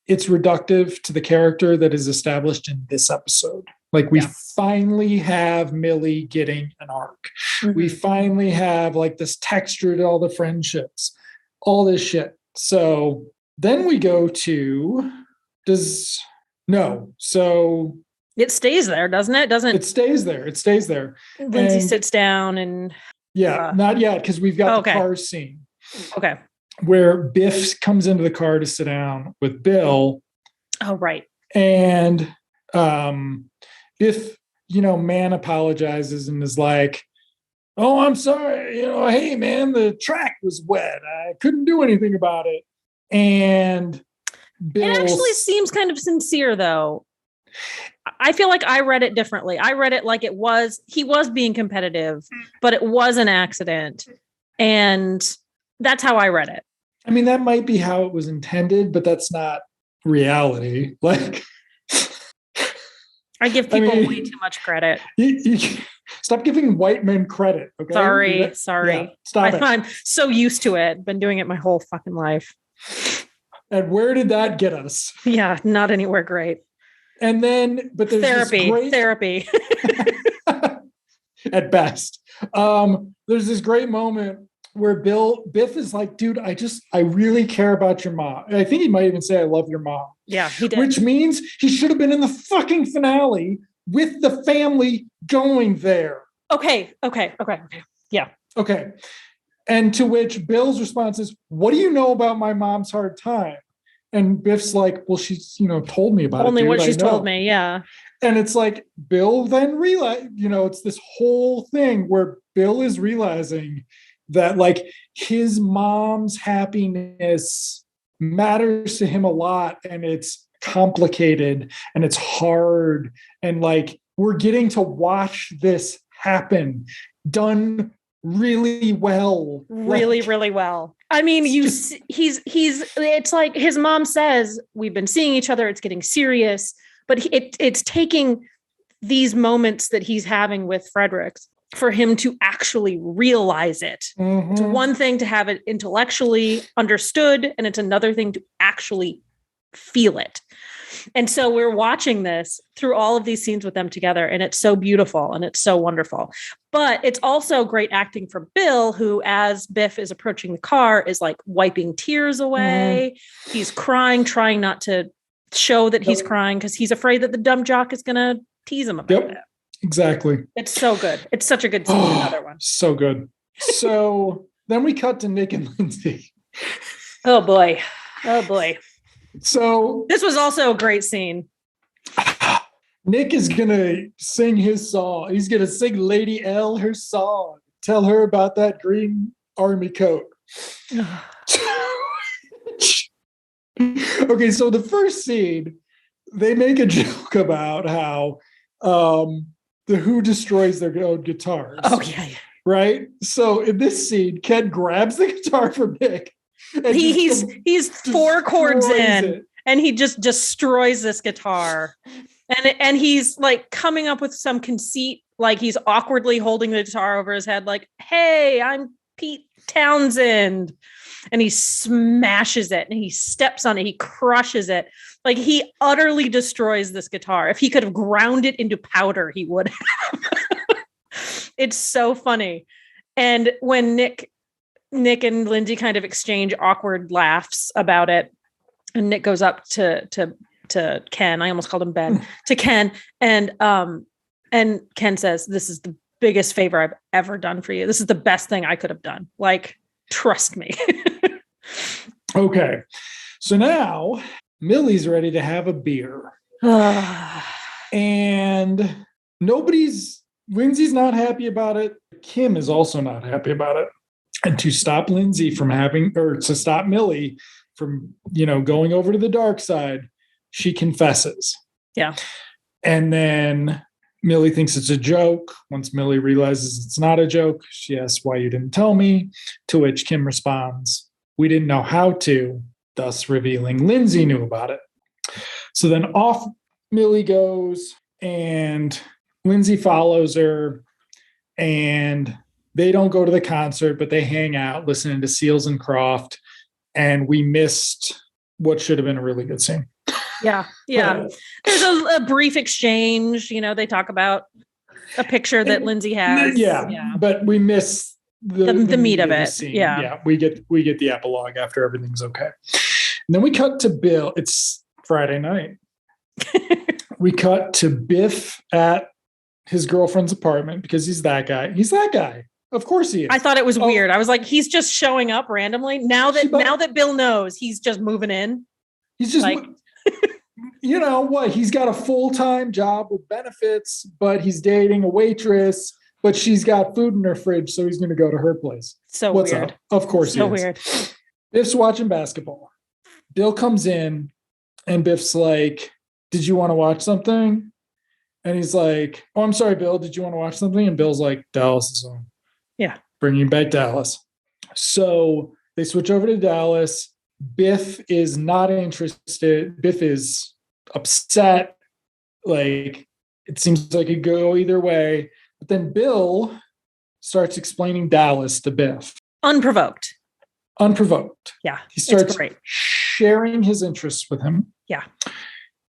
it's reductive to the character that is established in this episode. Like we finally have Millie getting an arc. Mm-hmm. We finally have like this texture to all the friendships, all this shit. So then we go to so it stays there, doesn't it? It stays there. Lindsay sits down and not yet, because we've got the car scene. Okay. Where Biff comes into the car to sit down with Bill. Oh, right. And Biff, man apologizes and is like, oh, I'm sorry. Hey, man, the track was wet. I couldn't do anything about it. And Bill, it actually seems kind of sincere, though. I feel like I read it differently. I read it like he was being competitive, but it was an accident. And that's how I read it. That might be how it was intended, but that's not reality. Like, I give people way too much credit. You stop giving white men credit. Okay. Sorry. Yeah, stop it. I'm so used to it. Been doing it my whole fucking life. And where did that get us? Yeah, not anywhere great. And then, but there's Therapy. At best. There's this great moment where Biff is like, dude, I really care about your mom. And I think he might even say, I love your mom. Yeah, he did. Which means he should have been in the fucking finale with the family going there. Okay. Yeah. Okay. And to which Bill's response is, what do you know about my mom's hard time? And Biff's like, well, she's, told me about Only it. what she's told me. Yeah. And it's like, Bill then realized, it's this whole thing where Bill is realizing that like his mom's happiness matters to him a lot, and it's complicated and it's hard. And like, we're getting to watch this happen done really well. Really well. I mean, it's like his mom says, we've been seeing each other. It's getting serious, but it's taking these moments that he's having with Fredericks for him to actually realize it. Mm-hmm. It's one thing to have it intellectually understood, and it's another thing to actually feel it. And so we're watching this through all of these scenes with them together, and it's so beautiful and it's so wonderful. But it's also great acting from Bill, who, as Biff is approaching the car, is like wiping tears away. Mm-hmm. He's crying, trying not to show that he's crying because he's afraid that the dumb jock is going to tease him about it. Exactly. It's so good. It's such a good scene. Another one. So good. So then we cut to Nick and Lindsay. Oh boy. So this was also a great scene. Nick is going to sing his song. He's going to sing Lady L her song. Tell her about that green army coat. Okay, so the first scene, they make a joke about how the Who destroys their own guitars. Oh, yeah. Right? So in this scene, Ken grabs the guitar from Nick. And he's 4 chords in, and he just destroys this guitar. And he's like coming up with some conceit, like he's awkwardly holding the guitar over his head, like, hey, I'm Pete Townsend. And he smashes it and he steps on it. He crushes it. Like, he utterly destroys this guitar. If he could have ground it into powder, he would have. It's so funny. And when Nick and Lindsay kind of exchange awkward laughs about it, and Nick goes up to Ken, I almost called him Ben, to Ken. And Ken says, this is the biggest favor I've ever done for you. This is the best thing I could have done. Like, trust me. Okay. So now Millie's ready to have a beer. And Lindsay's not happy about it. Kim is also not happy about it. And to stop Lindsay from to stop Millie from, going over to the dark side, she confesses. Yeah. And then Millie thinks it's a joke. Once Millie realizes it's not a joke, she asks, why you didn't tell me? To which Kim responds, we didn't know how to, thus revealing Lindsay knew about it. So then off Millie goes, and Lindsay follows her, and they don't go to the concert, but they hang out listening to Seals and Croft, and we missed what should have been a really good scene. Yeah. There's a brief exchange. They talk about a picture that Lindsay has. Yeah. But we miss the meat of it. Scene. Yeah. Yeah. We get the epilogue after everything's okay. And then we cut to Bill. It's Friday night. We cut to Biff at his girlfriend's apartment because he's that guy. He's that guy. Of course he is. I thought it was weird. I was like, he's just showing up randomly. Now that Bill knows, he's just moving in. He's just like, he's got a full-time job with benefits, but he's dating a waitress, but she's got food in her fridge, so he's going to go to her place. So what's weird. Up? Of course he is. So weird. Biff's watching basketball. Bill comes in, and Biff's like, did you want to watch something? And he's like, oh, I'm sorry, Bill, did you want to watch something? And Bill's like, Dallas is on. Yeah. Bringing back Dallas. So they switch over to Dallas. Biff is not interested. Biff is upset. Like, it seems like it could go either way. But then Bill starts explaining Dallas to Biff. Unprovoked. Yeah. He starts sharing his interests with him. Yeah.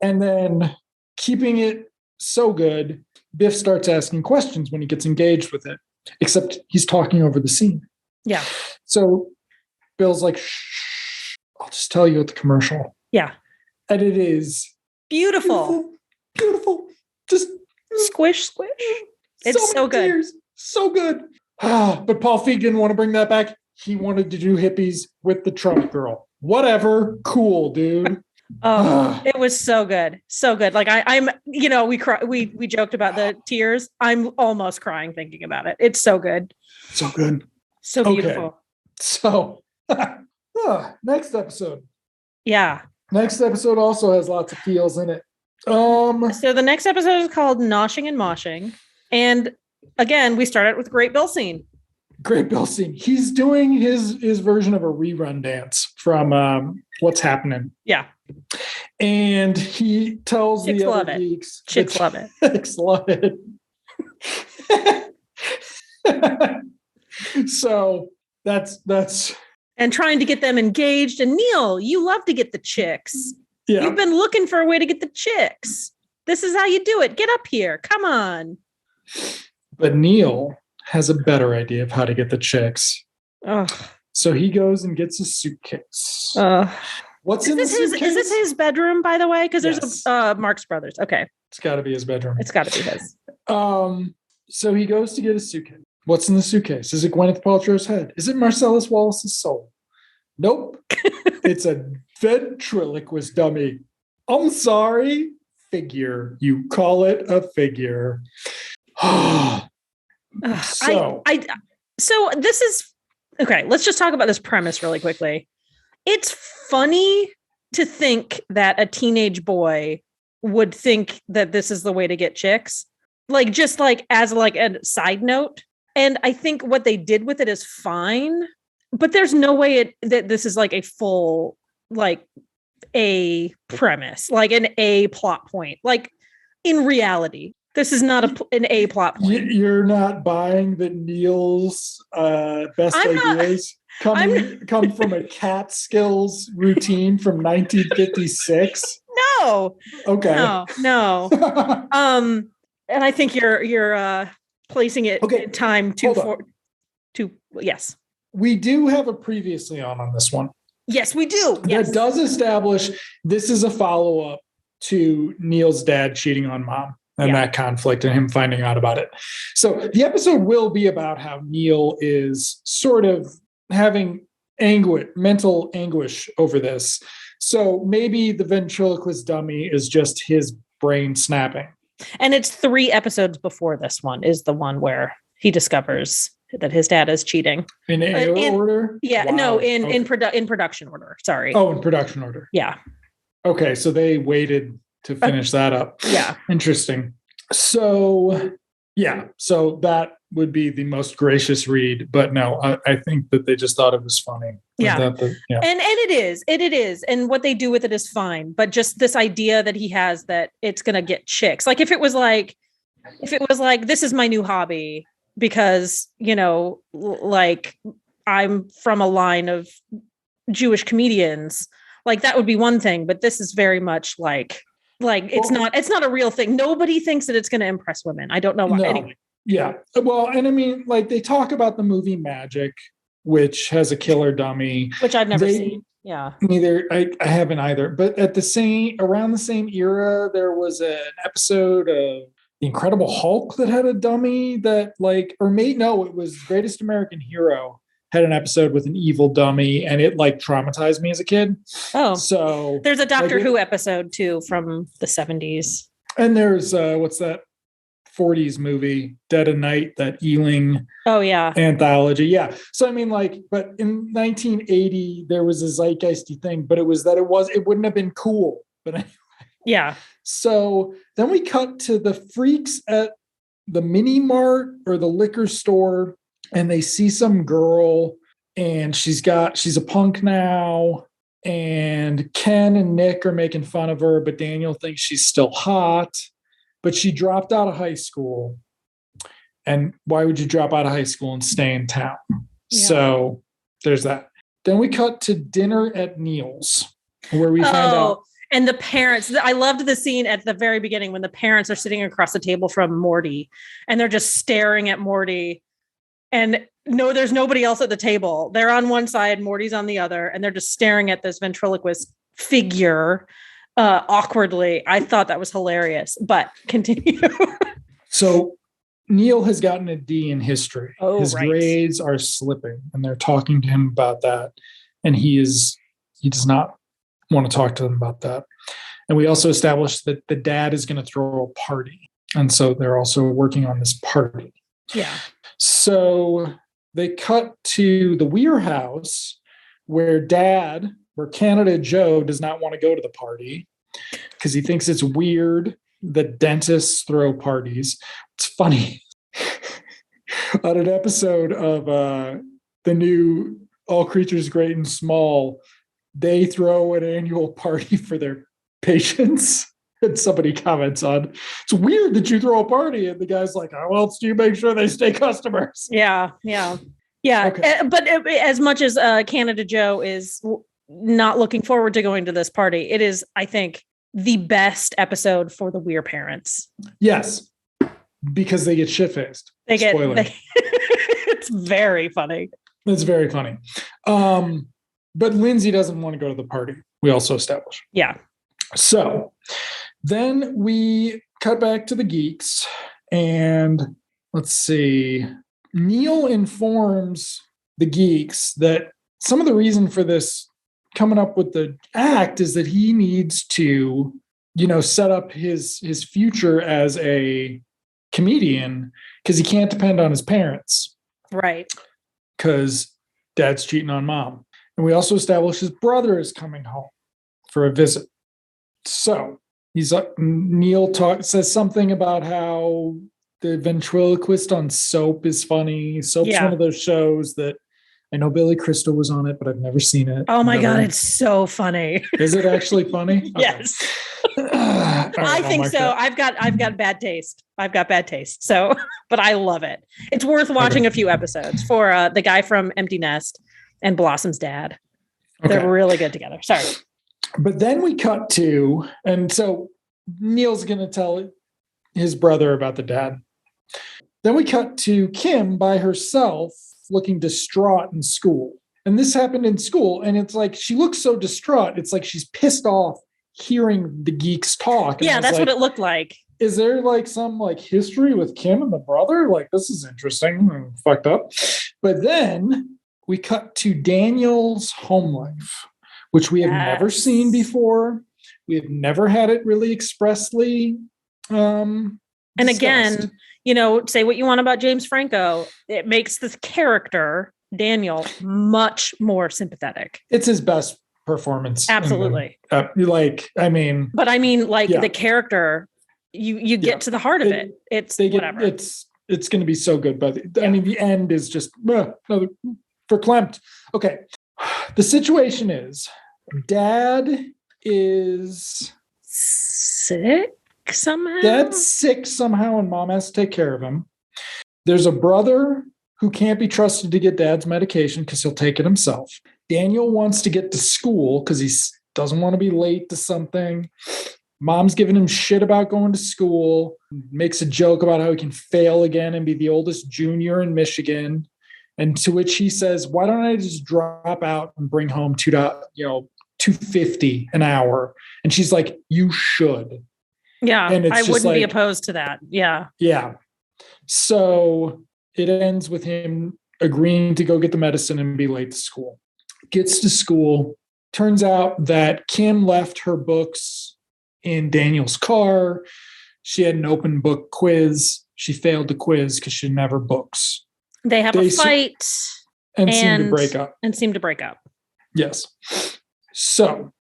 And then keeping it so good, Biff starts asking questions when he gets engaged with it, except he's talking over the scene. Yeah. So Bill's like, shh, I'll just tell you at the commercial. Yeah. And it is beautiful. Beautiful. Just squish. It's so good. Tears. So good. But Paul Feig didn't want to bring that back. He wanted to do hippies with the Trump girl. Whatever. Cool, dude. Oh, it was so good. So good. Like I'm, we joked about the tears. I'm almost crying thinking about it. It's so good. So good. So beautiful. Okay. So next episode. Yeah. Next episode also has lots of feels in it. So the next episode is called Noshing and Moshing. And again, we start out with Great Bill Scene. Great Bill Scene. He's doing his version of a rerun dance from What's Happening. Yeah. And he tells Chicks the love other it. geeks. Chicks love it. Chicks love it. So that's and trying to get them engaged. And Neil, you love to get the chicks. Yeah. You've been looking for a way to get the chicks. This is how you do it. Get up here. Come on. But Neil has a better idea of how to get the chicks. Oh. So he goes and gets a suitcase. What's in the suitcase? Is this his bedroom, by the way? Because Yes. there's a Marx Brothers. Okay. It's got to be his bedroom. It's got to be his. So he goes to get a suitcase. What's in the suitcase? Is it Gwyneth Paltrow's head? Is it Marcellus Wallace's soul? Nope. It's a ventriloquist dummy. I'm sorry. Figure. You call it a figure. So this is okay. Let's just talk about this premise really quickly. It's funny to think that a teenage boy would think that this is the way to get chicks, like just like as like a side note. And I think what they did with it is fine, but there's no way that this is like a full, like a premise, like an A plot point. Like in reality, this is not an A plot point. You're not buying that Neil's best ideas come from a Catskills routine from 1956. No. Okay. No. And I think you're placing it in time to yes. We do have a previously on this one. Yes, we do. Yes. That does establish this is a follow-up to Neil's dad cheating on mom and that conflict and him finding out about it. So the episode will be about how Neil is sort of having mental anguish over this. So maybe the ventriloquist dummy is just his brain snapping. And it's 3 episodes before this one is the one where he discovers that his dad is cheating. In order? Yeah, wow. No, in production order. Sorry. Oh, in production order. Yeah. Okay, so they waited to finish that up. Yeah. Interesting. So, so that would be the most gracious read, but no, I think that they just thought it was funny. Yeah. And it is. And what they do with it is fine, but just this idea that he has that it's going to get chicks. Like if it was like, this is my new hobby because, like I'm from a line of Jewish comedians, like that would be one thing, but this is very much like it's not a real thing. Nobody thinks that it's going to impress women. I don't know why. No. Anyway. Yeah. Well, and I mean, like they talk about the movie Magic, which has a killer dummy, which I've never seen. Yeah. Neither. I haven't either. But around the same era, there was an episode of The Incredible Hulk that had a dummy that it was Greatest American Hero had an episode with an evil dummy and it traumatized me as a kid. Oh, so there's a Doctor Who episode too from the 70s. And there's what's that 40s movie, Dead of Night, that Ealing anthology. Yeah. So I mean but in 1980 there was a zeitgeisty thing, but it wouldn't have been cool. But anyway. Yeah. So then we cut to the freaks at the mini mart or the liquor store. And they see some girl and she's a punk now. And Ken and Nick are making fun of her, but Daniel thinks she's still hot. But she dropped out of high school. And why would you drop out of high school and stay in town? Yeah. So there's that. Then we cut to dinner at Neil's, where we find out. And the parents, I loved the scene at the very beginning when the parents are sitting across the table from Morty and they're just staring at Morty. And no, there's nobody else at the table. They're on one side, Morty's on the other, and they're just staring at this ventriloquist figure awkwardly. I thought that was hilarious, but continue. So Neil has gotten a D in history. Oh, his right. grades are slipping, and they're talking to him about that. And he does not want to talk to them about that. And we also established that the dad is going to throw a party. And so they're also working on this party. Yeah. So they cut to the Weir house where Canada Joe does not want to go to the party because he thinks it's weird that dentists throw parties. It's funny. On an episode of the new All Creatures Great and Small, they throw an annual party for their patients. And somebody comments on, it's weird that you throw a party. And the guy's like, how else do you make sure they stay customers? Yeah. Okay. But as much as Canada Joe is not looking forward to going to this party, it is, I think, the best episode for the Weir parents. Yes, because they get shit-faced. It's very funny. It's very funny. But Lindsay doesn't want to go to the party. We also established. Yeah. So then we cut back to the geeks, and let's see. Neil informs the geeks that some of the reason for this coming up with the act is that he needs to, set up his future as a comedian because he can't depend on his parents. Right. Because dad's cheating on mom. And we also established his brother is coming home for a visit. So Neil says something about how the ventriloquist on Soap is funny. Soap's one of those shows that I know Billy Crystal was on it, but I've never seen it. Oh my God, it's so funny. Is it actually funny? Yes. Right, I think so. I've got bad taste. So, but I love it. It's worth watching a few episodes for the guy from Empty Nest and Blossom's dad. Okay. They're really good together. Sorry. But then we cut to, and so Neil's going to tell his brother about the dad. Then we cut to Kim by herself looking distraught in school. And this happened in school. And it's like, she looks so distraught. It's like she's pissed off hearing the geeks talk. And that's what it looked like. Is there some history with Kim and the brother? This is interesting and fucked up. But then we cut to Daniel's home life, which we have never seen before. We have never had it really expressly discussed. And again, say what you want about James Franco. It makes this character, Daniel, much more sympathetic. It's his best performance. Absolutely. The character, you get to the heart of it. Whatever. It's going to be so good. But the end is just verklempt. Okay. The situation is Dad is sick somehow. Dad's sick somehow, and Mom has to take care of him. There's a brother who can't be trusted to get Dad's medication because he'll take it himself. Daniel wants to get to school because he doesn't want to be late to something. Mom's giving him shit about going to school, makes a joke about how he can fail again and be the oldest junior in Michigan. And to which he says, why don't I just drop out and bring home $2.50 an hour? And she's like, you should. Yeah, and I wouldn't be opposed to that. Yeah. Yeah. So it ends with him agreeing to go get the medicine and be late to school. Gets to school. Turns out that Kim left her books in Daniel's car. She had an open book quiz. She failed the quiz because she didn't have her books. They have a fight and seem to break up. Yes. So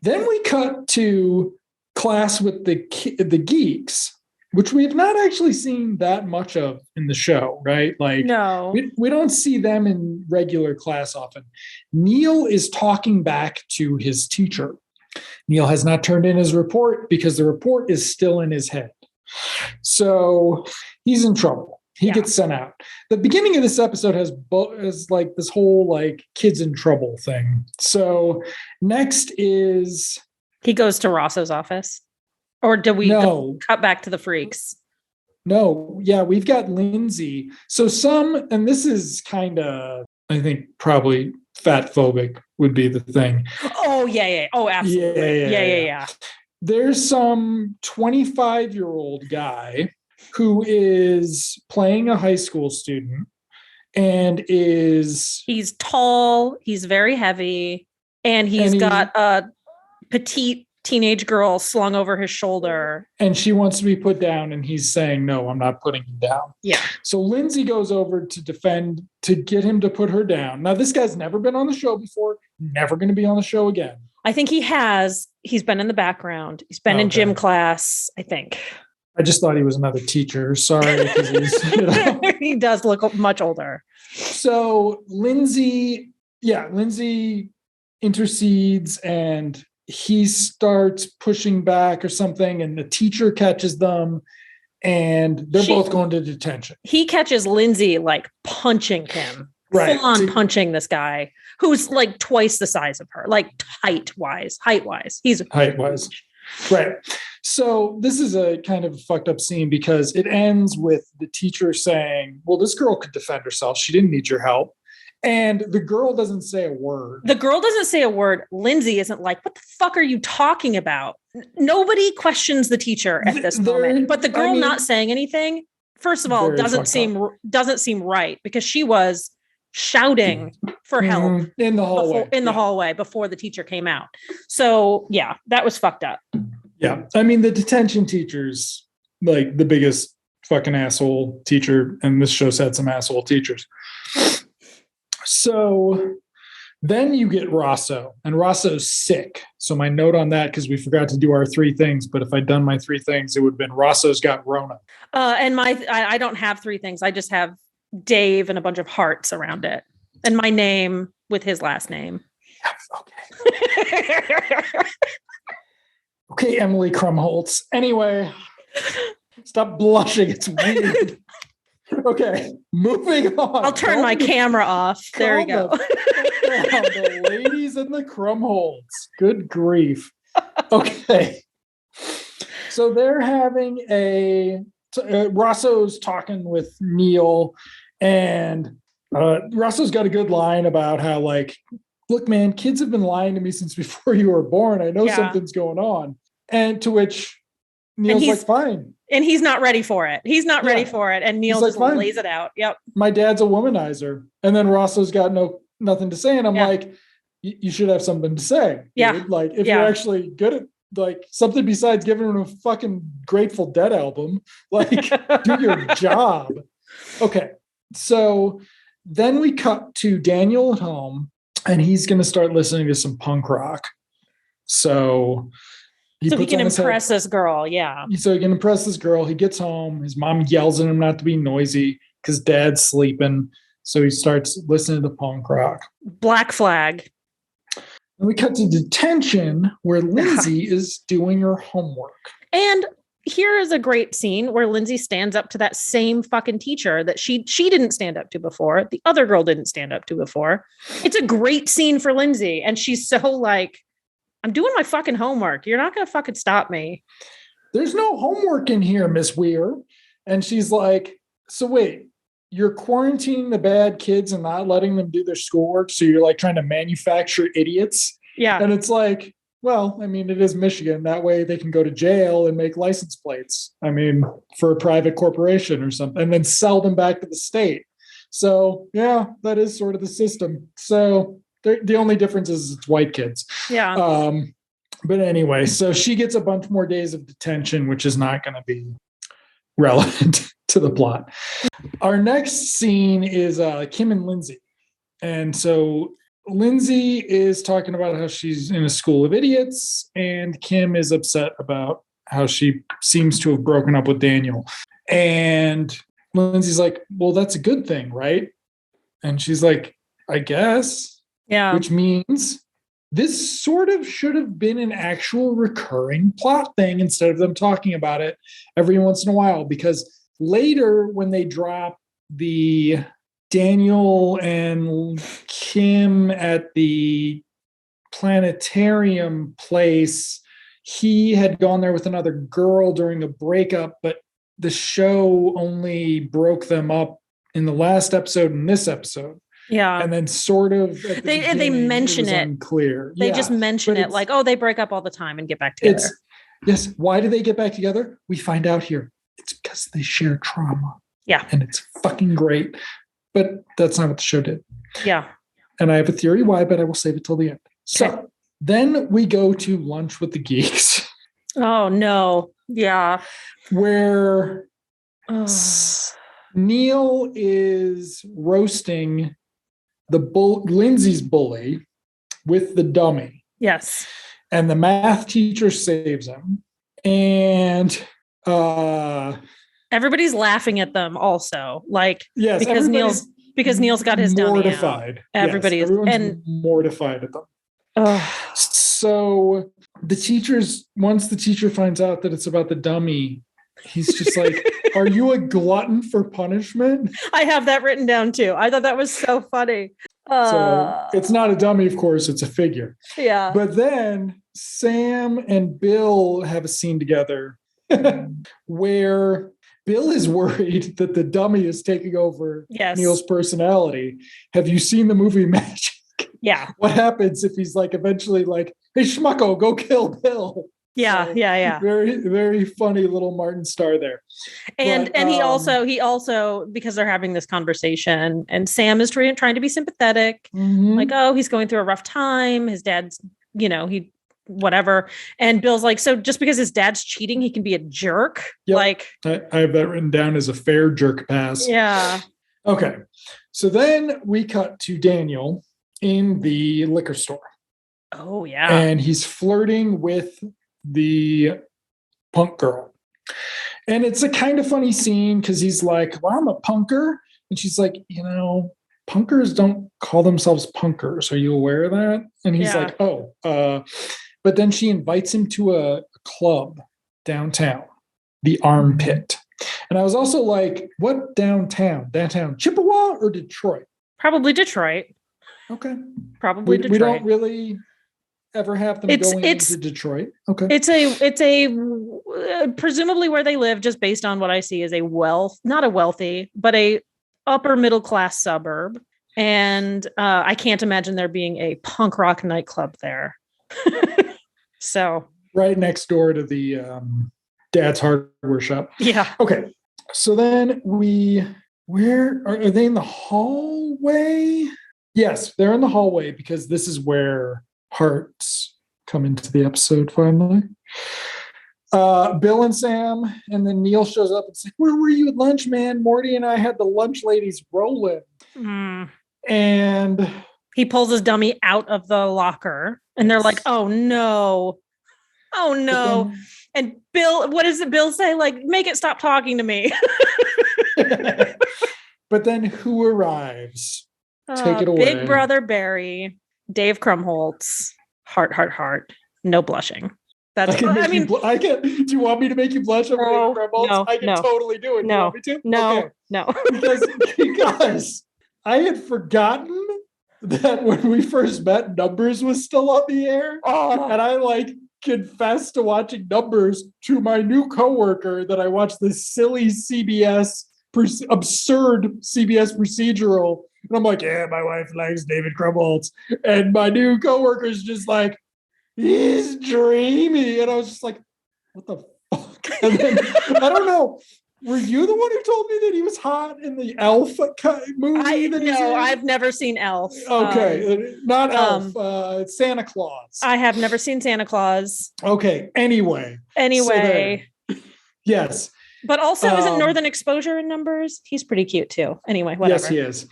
then we cut to class with the geeks, which we have not actually seen that much of in the show, right? No, we don't see them in regular class often. Neil is talking back to his teacher. Neil has not turned in his report because the report is still in his head. So he's in trouble. He gets sent out. The beginning of this episode has this whole kids in trouble thing. So next is He goes to Rosso's office. Or did we cut back to the freaks? No. Yeah, we've got Lindsay. So and this is kind of, I think, probably fat phobic would be the thing. Oh, yeah. Oh, absolutely. Yeah. There's some 25-year-old guy who is playing a high school student and he's tall, he's very heavy, and he's got a petite teenage girl slung over his shoulder. And she wants to be put down, and he's saying, no, I'm not putting you down. Yeah. So Lindsay goes over to get him to put her down. Now, this guy's never been on the show before, never going to be on the show again. I think he has. He's been in the background. He's been in gym class, I think. I just thought he was another teacher. Sorry. He does look much older. So Lindsay intercedes and he starts pushing back or something, and the teacher catches them, and they're both going to detention. He catches Lindsay like punching him, full on punching this guy who's like twice the size of her, like height wise. He's height wise. Right. So this is a kind of fucked up scene because it ends with the teacher saying, well, this girl could defend herself. She didn't need your help. And the girl doesn't say a word. Lindsay isn't like, what the fuck are you talking about? Nobody questions the teacher at this moment. But the girl not saying anything, first of all, doesn't seem right, because she was shouting for help in the hallway before the teacher came out. So yeah, that was fucked up. Yeah. I mean, the detention teacher's like the biggest fucking asshole teacher, and this show's had some asshole teachers. So then you get Rosso, and Rosso's sick. So my note on that, because we forgot to do our 3 things, but if I'd done my 3 things, it would have been Rosso's got Rona. And I don't have 3 things. I just have Dave and a bunch of hearts around it, and my name with his last name. Okay. Okay, Emily Krumholtz. Anyway, stop blushing. It's weird. Okay, moving on. I'll turn my camera off. There we go. The ladies and the Krumholtz. Good grief. Okay. So they're having Rosso's talking with Neil, and Rosso's got a good line about how, like, look, man, kids have been lying to me since before you were born. I know something's going on. And to which Neil's like, fine. And he's not ready for it. Ready for it. And Neil just lays it out. Yep. My dad's a womanizer. And then Rosso's got nothing to say. And I'm like, you should have something to say. Yeah. Dude. Like, if you're actually good at like something besides giving him a fucking Grateful Dead album, like do your job. Okay. So then we cut to Daniel at home, and he's going to start listening to some punk rock. So he can impress this girl. Yeah. So he can impress this girl. He gets home. His mom yells at him not to be noisy because dad's sleeping. So he starts listening to punk rock. Black Flag. And we cut to detention where Lindsay is doing her homework. And here is a great scene where Lindsay stands up to that same fucking teacher that she didn't stand up to before. The other girl didn't stand up to before. It's a great scene for Lindsay. And she's so like, I'm doing my fucking homework. You're not going to fucking stop me. There's no homework in here, Miss Weir. And she's like, so wait, you're quarantining the bad kids and not letting them do their schoolwork. So you're like trying to manufacture idiots. Yeah. And it's like, well, I mean, it is Michigan. That way they can go to jail and make license plates. I mean, for a private corporation or something, and then sell them back to the state. So yeah, that is sort of the system. So the only difference is it's white kids. Yeah. But anyway, so she gets a bunch more days of detention, which is not going to be relevant to the plot. Our next scene is Kim and Lindsay. And so Lindsay is talking about how she's in a school of idiots, and Kim is upset about how she seems to have broken up with Daniel. And Lindsay's like, well, that's a good thing, right? And she's like, I guess. Yeah. Which means this sort of should have been an actual recurring plot thing instead of them talking about it every once in a while. Because later when they drop the Daniel and Kim at the planetarium place he had gone there with another girl during a breakup, but the show only broke them up in the last episode and this episode. Yeah. And then sort of they mention it. Unclear. They just mention it like, oh, they break up all the time and get back together. Yes. Why do they get back together? We find out here. It's because they share trauma. Yeah. And it's fucking great. But that's not what the show did. Yeah. And I have a theory why, but I will save it till the end. So then we go to lunch with the geeks. Oh, no. Yeah. Where Neil is roasting Lindsay's bully with the dummy. Yes. And the math teacher saves him. And everybody's laughing at them also. Like, yes, because Neil's got his dummy mortified. Everybody is mortified at them. So once the teacher finds out that it's about the dummy, he's just like, are you a glutton for punishment? I have that written down too. I thought that was so funny. So it's not a dummy, of course, it's a figure. Yeah. But then Sam and Bill have a scene together where Bill is worried that the dummy is taking over Neil's personality. Have you seen the movie Magic? Yeah. What happens if he's like eventually like, hey, schmucko, go kill Bill? Yeah, so, Very, very funny little Martin Starr there. And he also because they're having this conversation and Sam is trying to be sympathetic. Like, oh, he's going through a rough time. His dad's, he whatever. And Bill's like, so just because his dad's cheating, he can be a jerk. Yep. Like I have that written down as a fair jerk pass. Yeah. Okay. So then we cut to Daniel in the liquor store. Oh yeah. And he's flirting with the punk girl. And it's a kind of funny scene because he's like, well, I'm a punker. And she's like, punkers don't call themselves punkers. Are you aware of that? And he's like, oh, but then she invites him to a club downtown, the Armpit. And I was also like, what downtown? Downtown Chippewa or Detroit? Probably Detroit. Okay. Probably Detroit. We don't really ever have them going into Detroit. Okay. It's a presumably where they live, just based on what I see, is not a wealthy, but a upper middle class suburb. And I can't imagine there being a punk rock nightclub there. So right next door to the dad's hardware shop. Yeah. Okay. So then where are they in the hallway? Yes, they're in the hallway because this is where hearts come into the episode finally. Bill and Sam, and then Neil shows up and says, where were you at lunch, man? Morty and I had the lunch ladies rolling. And he pulls his dummy out of the locker and they're like, oh no. And Bill, what does Bill say? Like, make it stop talking to me. But then who arrives? Take it away. Big Brother Barry, Dave Krumholtz, heart, no blushing. That's do you want me to make you blush over Dave Krumholtz? No, I can totally do it. Do you want me to? No. Because I had forgotten that when we first met, Numbers was still on the air. And I confessed to watching Numbers to my new coworker that I watched this silly absurd CBS procedural. And I'm like, yeah, my wife likes David Krumholtz. And my new coworker's just like, he's dreamy. And I was just like, what the fuck? And then, I don't know. Were you the one who told me that he was hot in the Elf movie? I've never seen Elf. Okay, not Elf. Santa Claus. I have never seen Santa Claus. Okay. Anyway. Yes. But also, isn't Northern Exposure in Numbers? He's pretty cute too. Anyway, whatever. Yes, he is.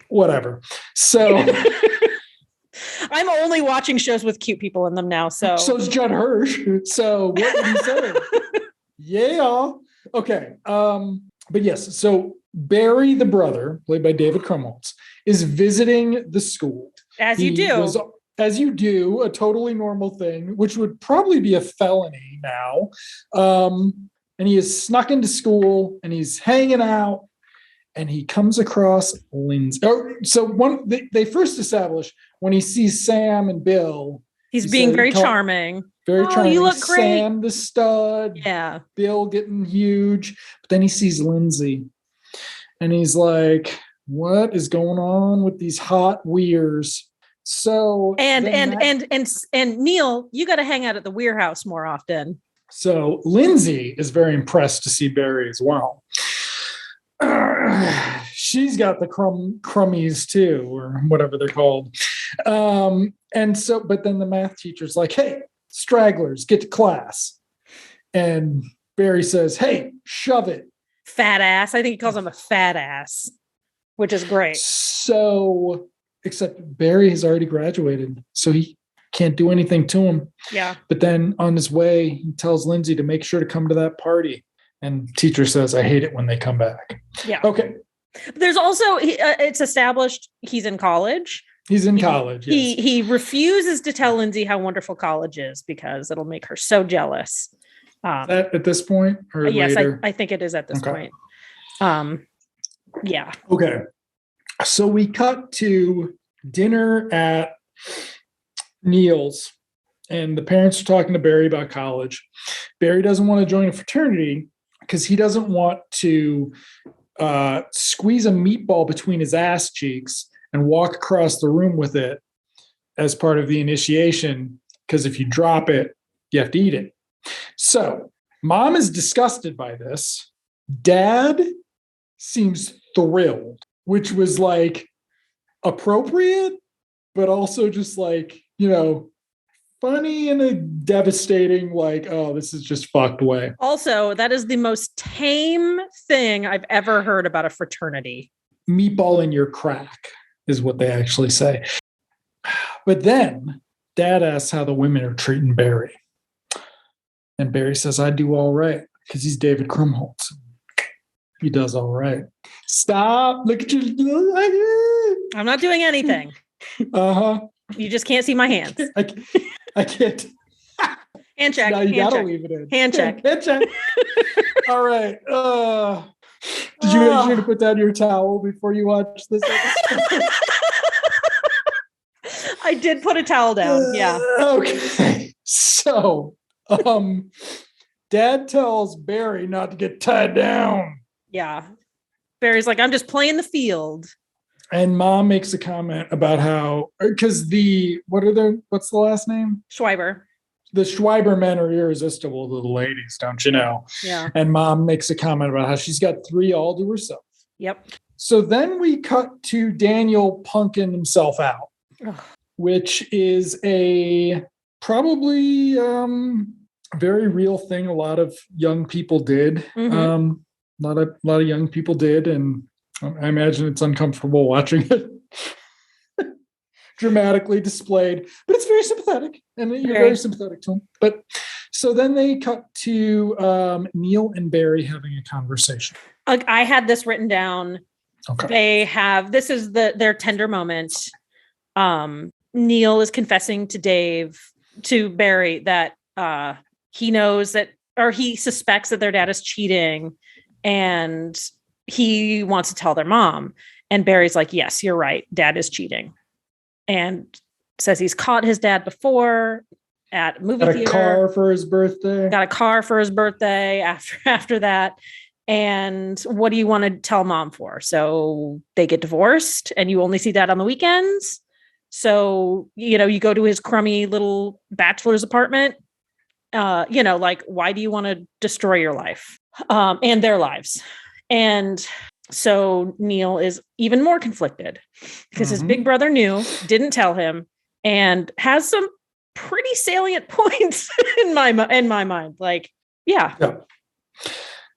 Whatever. So I'm only watching shows with cute people in them now. So's Judd Hirsch. So what did he say? Yeah. Okay. But yes, so Barry, the brother, played by David Krumholtz, is visiting the school. As you do, a totally normal thing, which would probably be a felony now. And he is snuck into school and he's hanging out and he comes across Lindsay. They first establish when he sees Sam and Bill. He's being very charming. Very charming. You look great. Sam the stud. Yeah. Bill getting huge. But then he sees Lindsay and he's like, what is going on with these hot weirs? So and Neil, you got to hang out at the Weir house more often. So Lindsay is very impressed to see Barry as well. She's got the crummies too, or whatever they're called. And so, but then the math teacher's like, hey, stragglers, get to class. And Barry says, hey, shove it. Fat ass. I think he calls him a fat ass, which is great. So, except Barry has already graduated, so he can't do anything to him. Yeah. But then on his way, he tells Lindsay to make sure to come to that party. And teacher says, I hate it when they come back. Yeah. Okay. There's also, it's established he's in college. He's in college. Yes. He refuses to tell Lindsay how wonderful college is because it'll make her so jealous. That at this point or yes, later? I think it is at this point. Yeah. Okay. So we cut to dinner at Neil's, and the parents are talking to Barry about college. Barry doesn't want to join a fraternity because he doesn't want to squeeze a meatball between his ass cheeks and walk across the room with it as part of the initiation, because if you drop it, you have to eat it. So mom is disgusted by this. Dad seems thrilled, which was like appropriate, but also just like, funny in a devastating, like, oh, this is just fucked way. Also, that is the most tame thing I've ever heard about a fraternity. Meatball in your crack is what they actually say. But then Dad asks how the women are treating Barry. And Barry says, I do all right, because he's David Krumholtz. He does all right. Stop. Look at you. I'm not doing anything. Uh-huh. You just can't see my hands. I can't. Hand check. Now you hand gotta check. leave it in. Hand check. Hand check. All right. Did you make sure to put down your towel before you watch this episode? I did put a towel down. Yeah. Okay. So, Dad tells Barry not to get tied down. Yeah. Barry's like, I'm just playing the field. And Mom makes a comment about how, because what's the last name? Schreiber. The Schreiber men are irresistible to the ladies, don't you know? Yeah. And Mom makes a comment about how she's got 3 all to herself. Yep. So then we cut to Daniel punking himself out, which is a probably very real thing a lot of young people did. Mm-hmm. A lot of young people did, and I imagine it's uncomfortable watching it dramatically displayed, but it's very sympathetic, and you're very sympathetic to him. But so then they cut to Neil and Barry having a conversation. I had this written down. Okay. This is their tender moment. Neil is confessing to Barry that he knows that, or he suspects that their dad is cheating, and he wants to tell their mom. And Barry's like, yes, you're right. Dad is cheating. And says he's caught his dad before at a movie theater. Got a car for his birthday. Got a car for his birthday after that. And what do you want to tell mom for? So they get divorced and you only see dad on the weekends. So, you go to his crummy little bachelor's apartment. Like, why do you want to destroy your life and their lives? And so Neil is even more conflicted because his big brother didn't tell him, and has some pretty salient points in my mind. Like, yeah.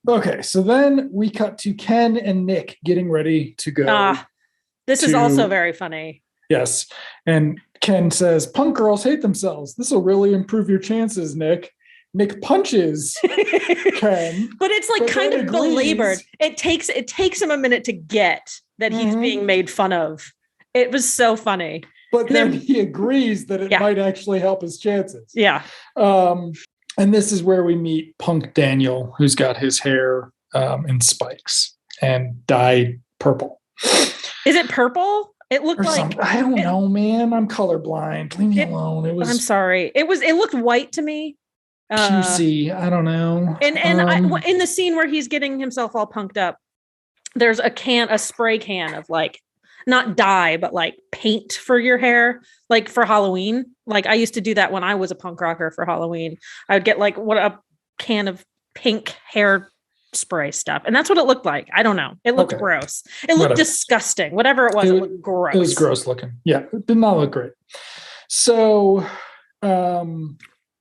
Okay, so then we cut to Ken and Nick getting ready to go. This is also very funny. Yes. And Ken says, punk girls hate themselves. This will really improve your chances, Nick. Nick punches Ken. But it's like kind of belabored. It takes him a minute to get that he's being made fun of. It was so funny. But then he agrees that it might actually help his chances. Yeah. And this is where we meet punk Daniel, who's got his hair in spikes and dyed purple. Is it purple? It looked or like something. I don't know, man. I'm colorblind. Leave me alone. It I'm was sorry. It looked white to me. QC. I don't know. In the scene where he's getting himself all punked up, there's a spray can of like not dye, but like paint for your hair, like for Halloween. Like I used to do that when I was a punk rocker for Halloween. I would get like a can of pink hair spray stuff. And that's what it looked like. I don't know. It looked gross. It looked disgusting. Whatever it was, it looked gross. It was gross looking. Yeah. It did not look great. So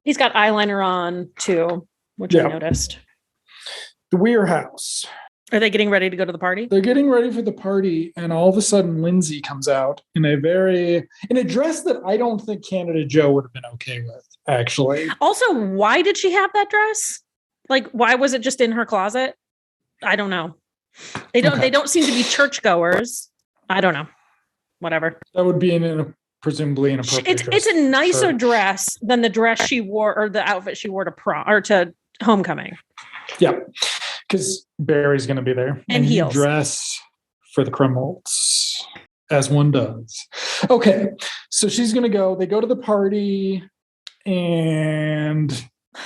he's got eyeliner on too, which I noticed. The Weir house. Are they getting ready to go to the party? They're getting ready for the party, and all of a sudden Lindsay comes out in a dress that I don't think Canada Joe would have been okay with, actually. Also, why did she have that dress? Like, why was it just in her closet? I don't know. They don't seem to be churchgoers. I don't know. Whatever. That would be presumably inappropriate. It's a nicer dress than the dress she wore or the outfit she wore to prom or to homecoming. Yeah. Because Barry's going to be there. And heels. Dress for the criminals, as one does. Okay. So she's going to go. They go to the party, and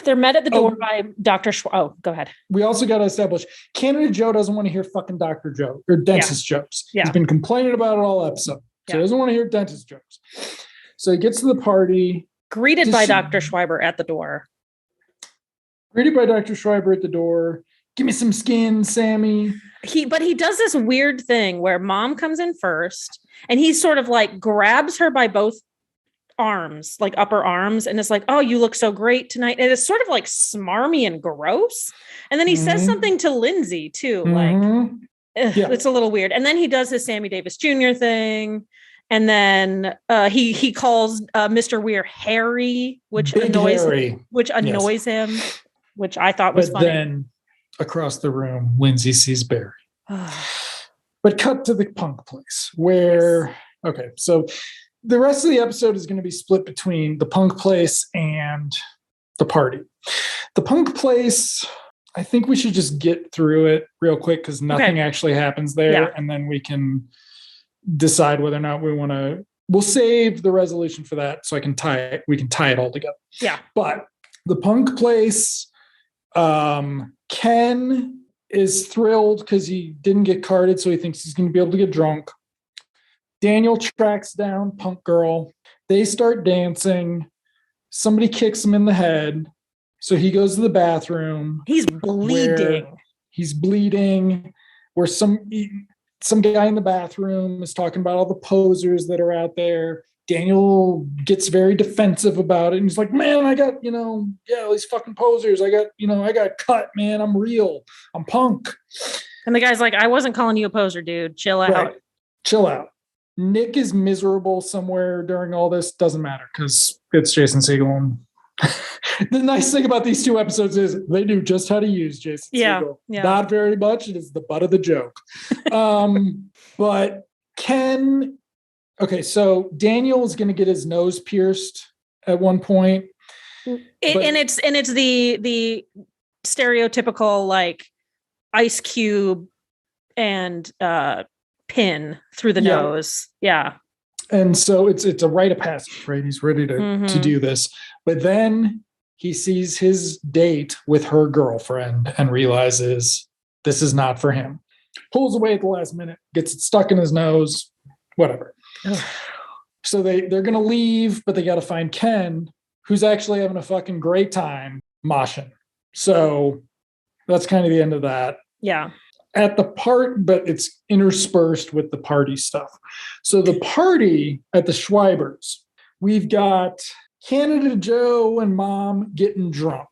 they're met at the door by Dr. Oh, go ahead. We also got to establish Canada Joe doesn't want to hear fucking Dr. Joe or dentist jokes. Yeah. He's been complaining about it all episode. So he doesn't want to hear dentist jokes. So he gets to the party. Greeted by Dr. Schreiber at the door. Give me some skin, Sammy. But he does this weird thing where mom comes in first and he sort of like grabs her by both arms, like upper arms, and it's like, oh, you look so great tonight. And it's sort of like smarmy and gross. And then he says something to Lindsay too. Like it's a little weird. And then he does his Sammy Davis Jr. thing. And then he calls Mr. Weir Harry, which annoys him, which I thought was funny. Then across the room, Lindsay sees Barry. But cut to the punk place where, so the rest of the episode is going to be split between the punk place and the party. The punk place, I think we should just get through it real quick because nothing actually happens there. And then we can decide whether or not we'll save the resolution for that so we can tie it all together. Yeah. But the punk place, Ken is thrilled because he didn't get carded, so he thinks he's going to be able to get drunk. Daniel tracks down Punk Girl. They start dancing. Somebody kicks him in the head, so he goes to the bathroom. He's bleeding. Where some guy in the bathroom is talking about all the posers that are out there. Daniel gets very defensive about it. And he's like, man, I got, these fucking posers. I got cut, man. I'm real. I'm punk. And the guy's like, I wasn't calling you a poser, dude. Chill out. Right. Chill out. Nick is miserable somewhere during all this. Doesn't matter because it's Jason Segel. The nice thing about these two episodes is they knew just how to use Jason Segel. Yeah. Not very much. It is the butt of the joke. But Ken... Okay, so Daniel is going to get his nose pierced at one point, and it's the stereotypical like ice cube and pin through the nose. Yeah, and so it's a rite of passage, right? He's ready to do this, but then he sees his date with her girlfriend and realizes this is not for him. Pulls away at the last minute, gets it stuck in his nose, whatever. So they're going to leave, but they got to find Ken, who's actually having a fucking great time moshing. So that's kind of the end of that. Yeah. But it's interspersed with the party stuff. So the party at the Schweibers, we've got Canada Joe and Mom getting drunk.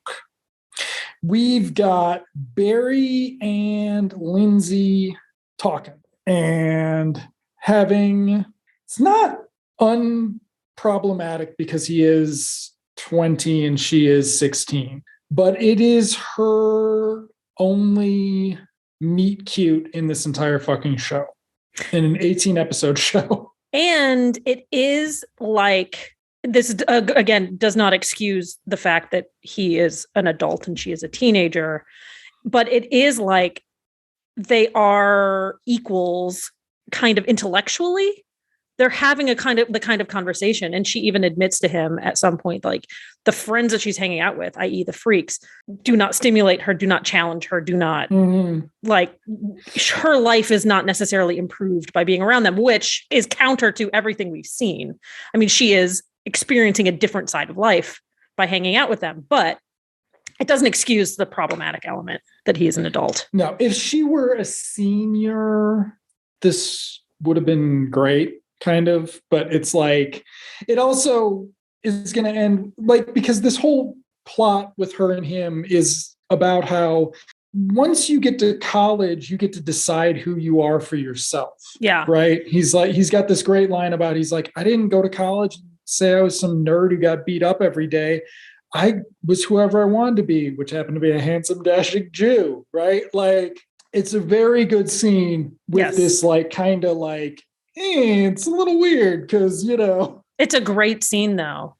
We've got Barry and Lindsay talking and having... It's not unproblematic because he is 20 and she is 16, but it is her only meet cute in this entire fucking show, in an 18 episode show. And it is like, this again does not excuse the fact that he is an adult and she is a teenager, but it is like they are equals kind of intellectually. they're having the kind of conversation. And she even admits to him at some point, like the friends that she's hanging out with, i.e. the freaks, do not stimulate her, do not challenge her, do not like her life is not necessarily improved by being around them, which is counter to everything we've seen. I mean, she is experiencing a different side of life by hanging out with them, but it doesn't excuse the problematic element that he is an adult. No, if she were a senior, this would have been great, kind of. But it's like, it also is going to end, like, because this whole plot with her and him is about how once you get to college, you get to decide who you are for yourself. Yeah. Right. He's got this great line about, he's like, I didn't go to college and say I was some nerd who got beat up every day. I was whoever I wanted to be, which happened to be a handsome, dashing Jew, right? Like, it's a very good scene with this, like, kind of like, it's a little weird because, you know. It's a great scene, though.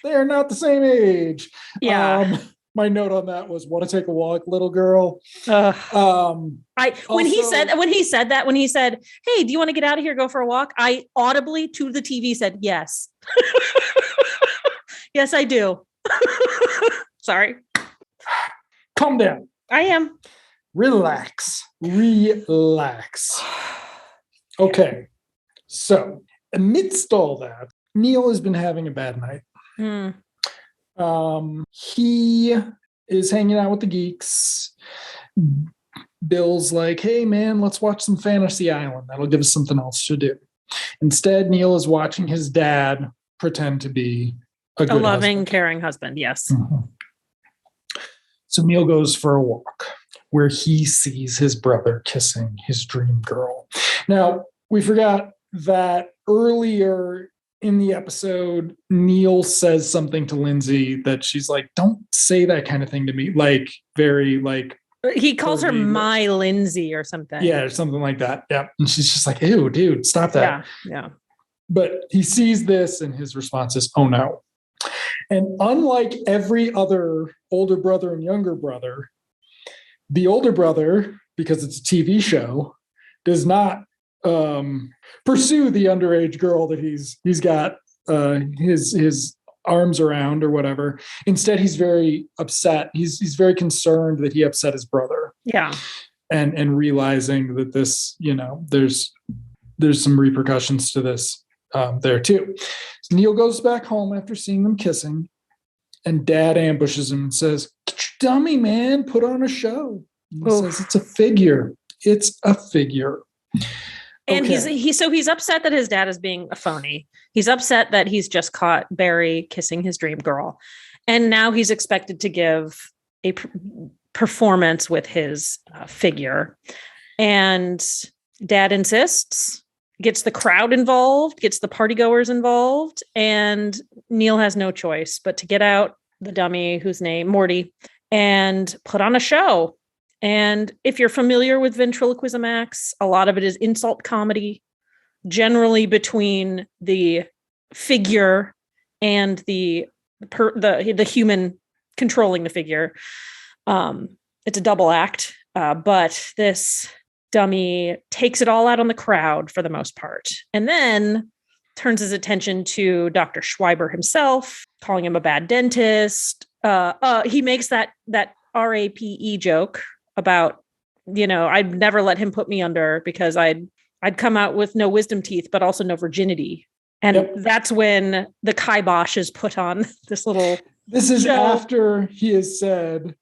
They're not the same age. Yeah. My note on that was, want to take a walk, little girl? When he said that, hey, do you want to get out of here, go for a walk? I audibly to the TV said, yes. Yes, I do. Sorry. Calm down. I am. Relax. Okay. So amidst all that, Neil has been having a bad night. He is hanging out with the geeks. Bill's like, hey man, let's watch some Fantasy Island. That'll give us something else to do. Instead, Neil is watching his dad pretend to be a loving, husband. Caring husband. Yes. So Neil goes for a walk where he sees his brother kissing his dream girl. Now, we forgot that earlier in the episode, Neil says something to Lindsay that she's like, don't say that kind of thing to me. Like, very, like, he calls her my Lindsay or something. Yeah, or something like that. Yeah. And she's just like, ew, dude, stop that. Yeah. But he sees this and his response is, oh no. And unlike every other older brother and younger brother, the older brother, because it's a TV show, does not pursue the underage girl that he's got his arms around or whatever. Instead, he's very upset. He's very concerned that he upset his brother. Yeah. And realizing that this, you know, there's some repercussions to this there too. So Neil goes back home after seeing them kissing, and Dad ambushes him and says, dummy, man, put on a show. He says, it's a figure. It's a figure. And he's upset that his dad is being a phony. He's upset that he's just caught Barry kissing his dream girl. And now he's expected to give a performance with his figure. And Dad insists, gets the crowd involved, gets the partygoers involved. And Neil has no choice but to get out the dummy, whose name Morty, and put on a show. And if you're familiar with ventriloquism acts, a lot of it is insult comedy, generally between the figure and the human controlling the figure. It's a double act, but this dummy takes it all out on the crowd for the most part, and then turns his attention to Dr. Schreiber himself, calling him a bad dentist. He makes that RAPE joke about, you know, I'd never let him put me under because I'd come out with no wisdom teeth, but also no virginity. And that's when the kibosh is put on this little. This is after he has said,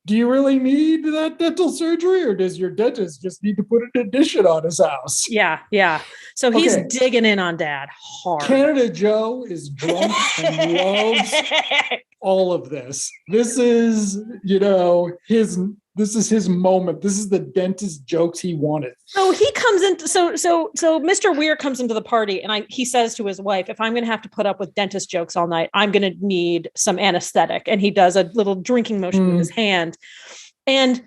do you really need that dental surgery, or does your dentist just need to put an addition on his house? Yeah. So he's digging in on Dad hard. Canada Joe is drunk and loves all of this. This is, you know, this is his moment. This is the dentist jokes he wanted. So he comes into so Mr. Weir comes into the party, and he says to his wife, if I'm going to have to put up with dentist jokes all night, I'm going to need some anesthetic. And he does a little drinking motion with his hand. And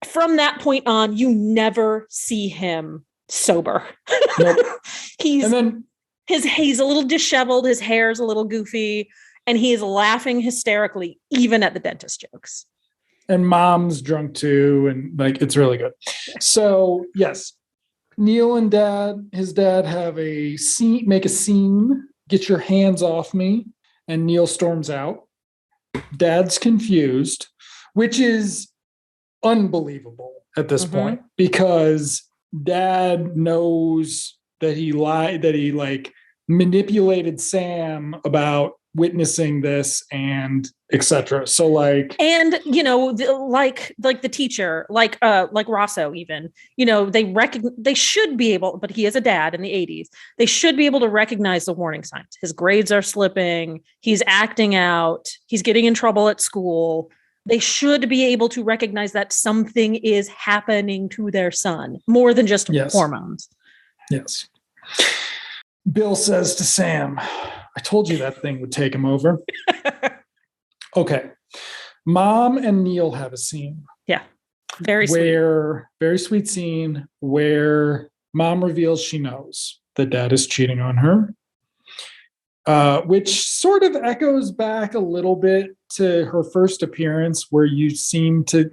from that point on, you never see him sober. Nope. He's a little disheveled. His hair's a little goofy, and he is laughing hysterically, even at the dentist jokes. And Mom's drunk too, and like, it's really good. So yes, Neil and his dad have a scene, make a scene, get your hands off me. And Neil storms out. Dad's confused, which is unbelievable at this point because dad knows that he lied, that he like manipulated Sam about witnessing this and etc. So like, and you know, like the teacher, like Rosso, even, you know, they should be able, but he is a dad in the 80s. They should be able to recognize the warning signs. His grades are slipping. He's acting out. He's getting in trouble at school. They should be able to recognize that something is happening to their son more than just hormones. Yes. Bill says to Sam, I told you that thing would take him over. Okay. Mom and Neil have a scene. Yeah. Very sweet scene where mom reveals she knows that dad is cheating on her. Which sort of echoes back a little bit to her first appearance where you seem to,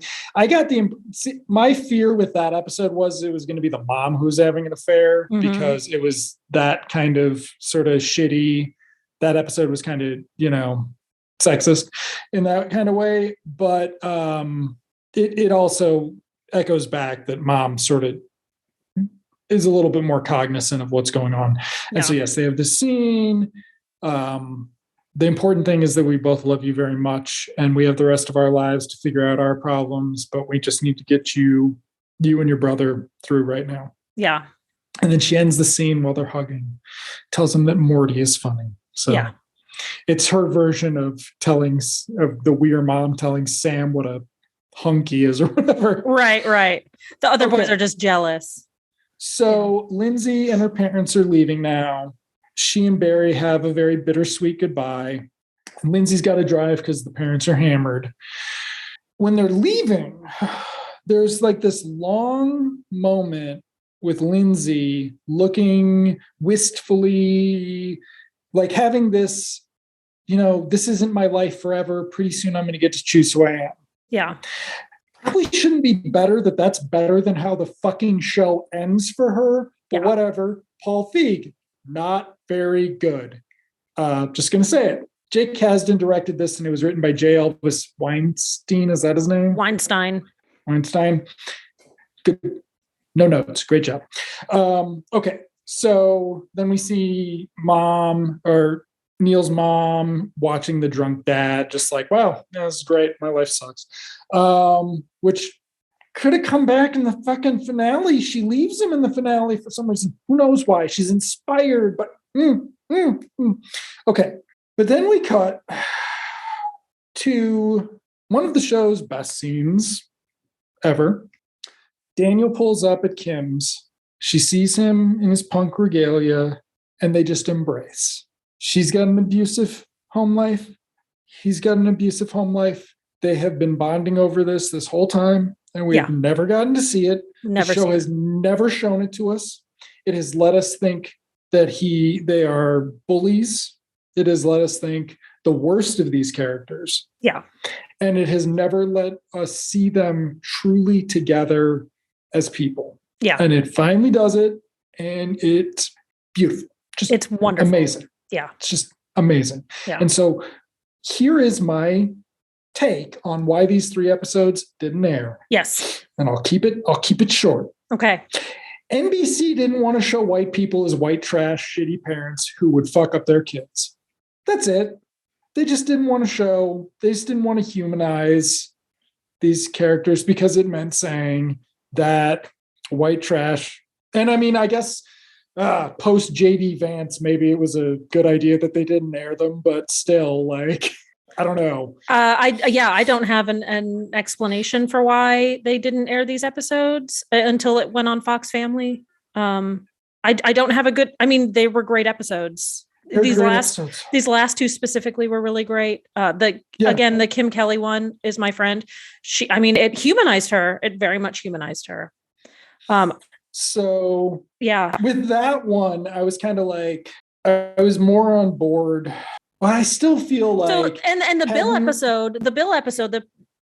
my fear with that episode was it was going to be the mom who's having an affair because it was that kind of sort of shitty, that episode was kind of, you know, sexist in that kind of way. But it also echoes back that mom sort of is a little bit more cognizant of what's going on. And so, yes, they have this scene. The important thing is that we both love you very much and we have the rest of our lives to figure out our problems, but we just need to get you and your brother through right now. Yeah. And then she ends the scene while they're hugging, tells him that Morty is funny. So it's her version of the weird mom telling Sam what a hunky is or whatever. Right. The other boys are just jealous. So Lindsay and her parents are leaving now. She and Barry have a very bittersweet goodbye. Lindsay's got to drive because the parents are hammered. When they're leaving, there's like this long moment with Lindsay looking wistfully, like having this, you know, this isn't my life forever. Pretty soon I'm going to get to choose who I am. Yeah. Probably shouldn't be better that's better than how the fucking show ends for her. But whatever. Paul Feig, not very good. Just going to say it. Jake Kasdan directed this and it was written by J. Elvis Weinstein. Is that his name? Weinstein. Good. No notes. Great job. Okay. So then we see mom or Neil's mom watching the drunk dad, just like, wow, this is great. My life sucks. Which could have come back in the fucking finale. She leaves him in the finale for some reason. Who knows why? She's inspired, but okay. But then we cut to one of the show's best scenes ever. Daniel pulls up at Kim's. She sees him in his punk regalia, and they just embrace. She's got an abusive home life. He's got an abusive home life. They have been bonding over this whole time, and we've never gotten to see it. The show has never shown it to us. It has let us think that they are bullies. It has let us think the worst of these characters. Yeah. And it has never let us see them truly together as people. Yeah. And it finally does it. And it's beautiful. It's wonderful. Amazing. Yeah. It's just amazing. Yeah. And so here is my take on why these 3 episodes didn't air. Yes. And I'll keep it short. Okay. NBC didn't want to show white people as white trash, shitty parents who would fuck up their kids. That's it. They just didn't want to humanize these characters because it meant saying that white trash. And I mean, I guess post JD Vance, maybe it was a good idea that they didn't air them, but still, like, I don't know. I don't have an explanation for why they didn't air these episodes until it went on Fox Family. I don't have a good. I mean, they were great episodes. These last 2 specifically were really great. Again, the Kim Kelly one is my friend. It humanized her. It very much humanized her. So with that one, I was kind of like, I was more on board. But I still feel like and the Bill episode, the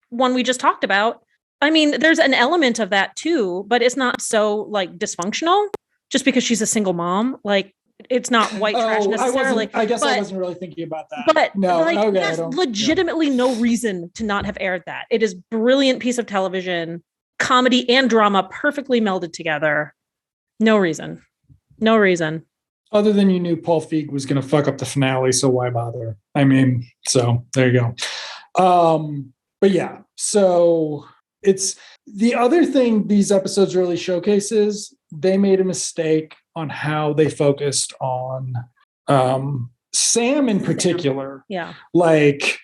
one we just talked about, I mean, there's an element of that too, but it's not so like dysfunctional just because she's a single mom. Like it's not white trash necessarily. I wasn't really thinking about that. But no, like okay, there's legitimately no reason to not have aired that. It is brilliant piece of television, comedy and drama perfectly melded together. No reason. No reason. Other than you knew Paul Feig was going to fuck up the finale, so why bother? I mean, so there you go. But yeah, so it's the other thing these episodes really showcases. They made a mistake on how they focused on Sam in particular. Yeah. Like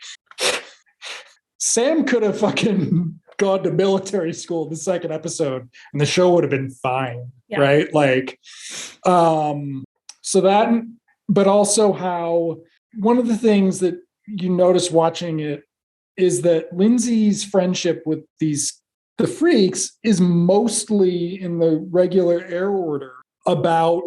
Sam could have fucking gone to military school in the second episode and the show would have been fine. Yeah. Right. Like, so that, but also how one of the things that you notice watching it is that Lindsay's friendship with the freaks is mostly in the regular air order about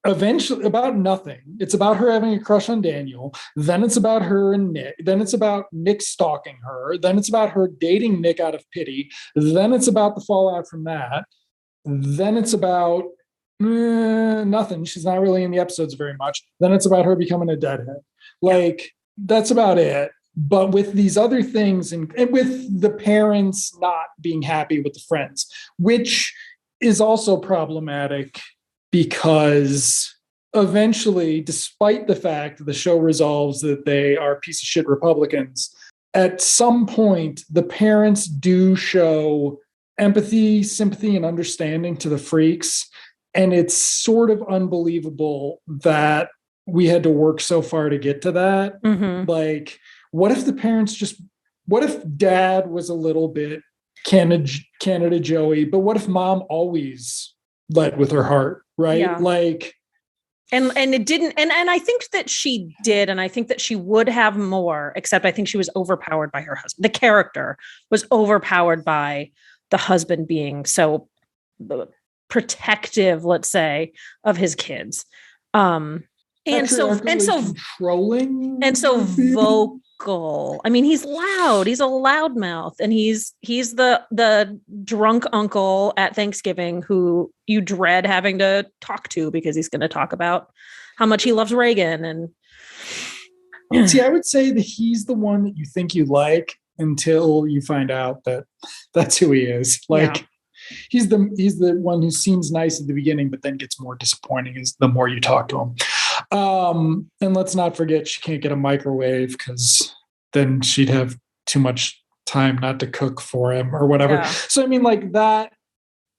nothing. It's about her having a crush on Daniel. Then it's about her and Nick. Then it's about Nick stalking her. Then it's about her dating Nick out of pity. Then it's about the fallout from that. Then it's about nothing. She's not really in the episodes very much. Then it's about her becoming a deadhead. Like, that's about it. But with these other things and with the parents not being happy with the friends, which is also problematic because eventually, despite the fact that the show resolves that they are piece of shit Republicans, at some point, the parents do show empathy, sympathy, and understanding to the freaks. And it's sort of unbelievable that we had to work so far to get to that. Mm-hmm. Like, what if dad was a little bit Canada Joey, but what if mom always led with her heart, right? Yeah. Like, and it didn't, and I think that she did, and I think that she would have more, except I think she was overpowered by her husband. The character was overpowered by the husband being so protective, let's say, of his kids. And so controlling and so vocal. I mean, he's loud. He's a loudmouth, and he's the drunk uncle at Thanksgiving who you dread having to talk to because he's going to talk about how much he loves Reagan. And see, I would say that he's the one that you think you like until you find out that that's who he is. Like, yeah. He's the one who seems nice at the beginning, but then gets more disappointing as the more you talk to him. And let's not forget she can't get a microwave because then she'd have too much time not to cook for him or whatever. Yeah. So I mean, like that,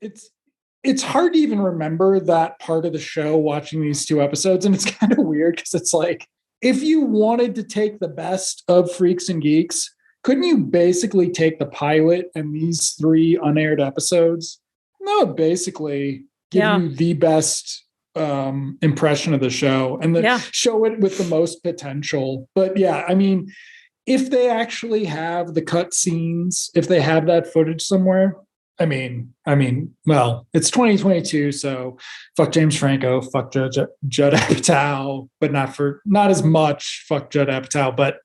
it's hard to even remember that part of the show watching these two episodes, and it's kind of weird because it's like if you wanted to take the best of Freaks and Geeks, couldn't you basically take the pilot and these 3 unaired episodes? No, basically give you the best impression of the show and show it with the most potential. But yeah, I mean, if they actually have the cut scenes, if they have that footage somewhere, I mean, well, it's 2022, so fuck James Franco, fuck Judd Apatow, but not as much fuck Judd Apatow, but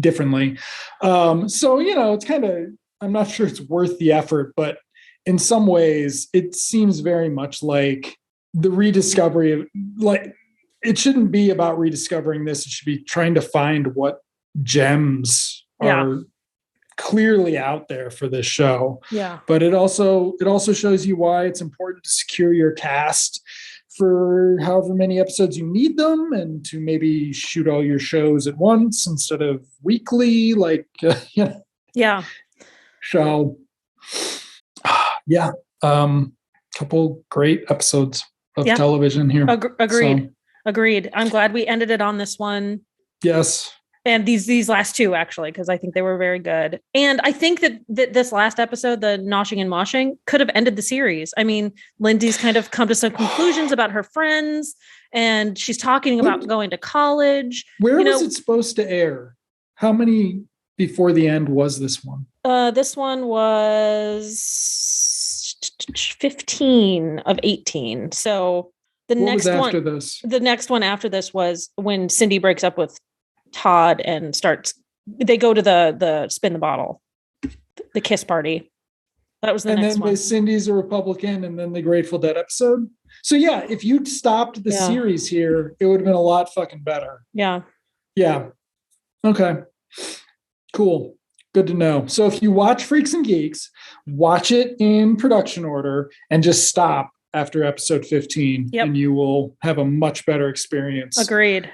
differently. So, it's kind of, I'm not sure it's worth the effort, but in some ways it seems very much like the rediscovery of, like, it shouldn't be about rediscovering this. It should be trying to find what gems are clearly out there for this show. Yeah. But it also shows you why it's important to secure your cast for however many episodes you need them, and to maybe shoot all your shows at once instead of weekly, like, Yeah. So, couple great episodes of television here. Agreed. I'm glad we ended it on this one. Yes. And these last two, actually, because I think they were very good. And I think that this last episode, the noshing and moshing, could have ended the series. I mean, Lindsay's kind of come to some conclusions about her friends, and she's talking about going to college. Where was it supposed to air? How many before the end was this one? This one was 15 of 18. So the next one after this was when Cindy breaks up with Todd and they go to the spin the bottle, the kiss party. That was the and next then one. the Cindy's a Republican, and then the Grateful Dead episode. So yeah, if you'd stopped the series here, it would have been a lot fucking better. Yeah. Yeah. Okay. Cool. Good to know. So if you watch Freaks and Geeks, watch it in production order and just stop after episode 15, and you will have a much better experience. Agreed.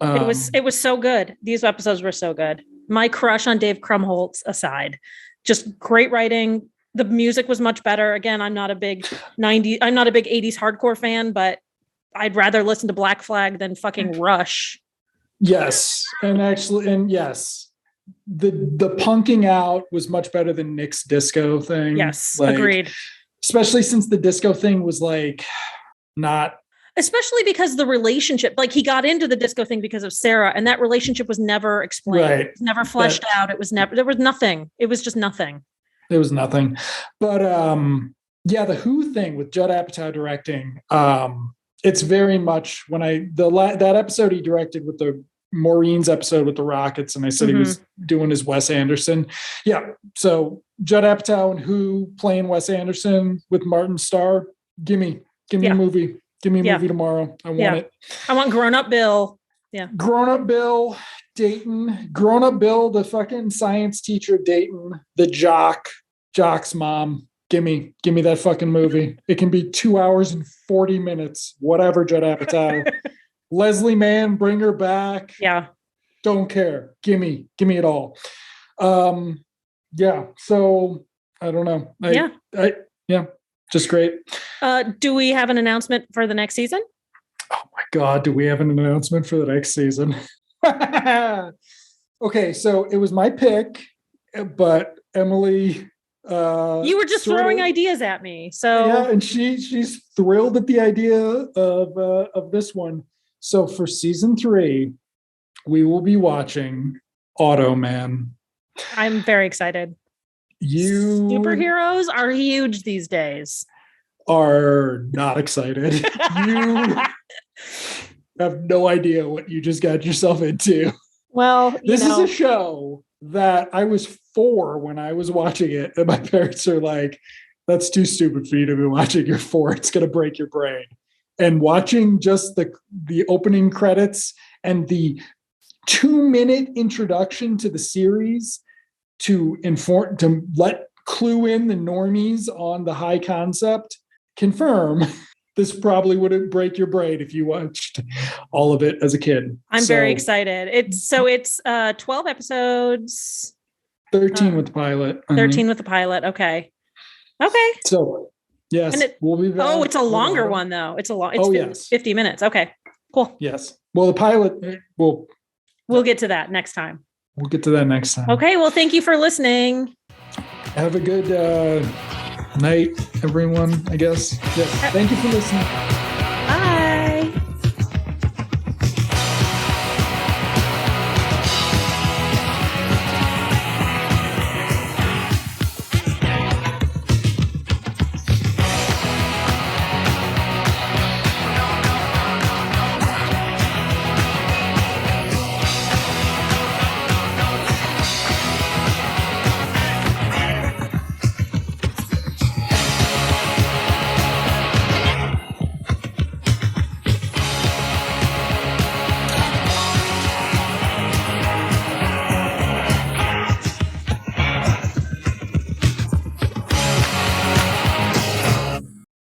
It was so good. These episodes were so good. My crush on Dave Krumholtz aside, just great writing. The music was much better. Again, I'm not a big 80s hardcore fan, but I'd rather listen to Black Flag than fucking Rush. Yes. And yes. The punking out was much better than Nick's disco thing. Yes, agreed. Especially since the disco thing was like not. Especially because the relationship, like he got into the disco thing because of Sarah, and that relationship was never explained. Right. It was never fleshed out. It was never, there was nothing. It was just nothing. It was nothing. But yeah, the Who thing with Judd Apatow directing, it's very much when that episode he directed with the Maureen's episode with the Rockets, and I said he was doing his Wes Anderson. Yeah. So Judd Apatow and Who playing Wes Anderson with Martin Starr. Give me a movie. Give me a movie tomorrow. I want it. I want Grown Up Bill. Yeah. Grown Up Bill, Dayton. Grown Up Bill, the fucking science teacher of Dayton, the jock's mom. Give me that fucking movie. It can be 2 hours and 40 minutes. Whatever, Judd Apatow. Leslie Mann, bring her back. Yeah. Don't care. Give me it all. Yeah. So I don't know. Yeah. Just great. Do we have an announcement for the next season? Oh my God. Do we have an announcement for the next season? Okay. So it was my pick, but Emily, you were just throwing ideas at me. So yeah. And she's thrilled at the idea of this one. So for season 3, we will be watching Automan. I'm very excited. Superheroes are huge these days. Are not excited. You have no idea what you just got yourself into. Well, this is a show that I was 4 when I was watching it, and my parents are like, "That's too stupid for you to be watching. You're 4. It's going to break your brain." And watching just the opening credits and the 2-minute introduction to the series to let clue in the normies on the high concept, confirm this probably wouldn't break your brain if you watched all of it as a kid. I'm very excited. It's 12 episodes. 13 with the pilot. 13 with the pilot. Okay. So yes, we'll be back. Oh, it's a longer one though. It's 50 minutes. Okay, cool. Yes. Well, the pilot, we'll get to that next time. We'll get to that next time. Okay. Well, thank you for listening. Have a good night, everyone, I guess. Yes. Thank you for listening. Bye.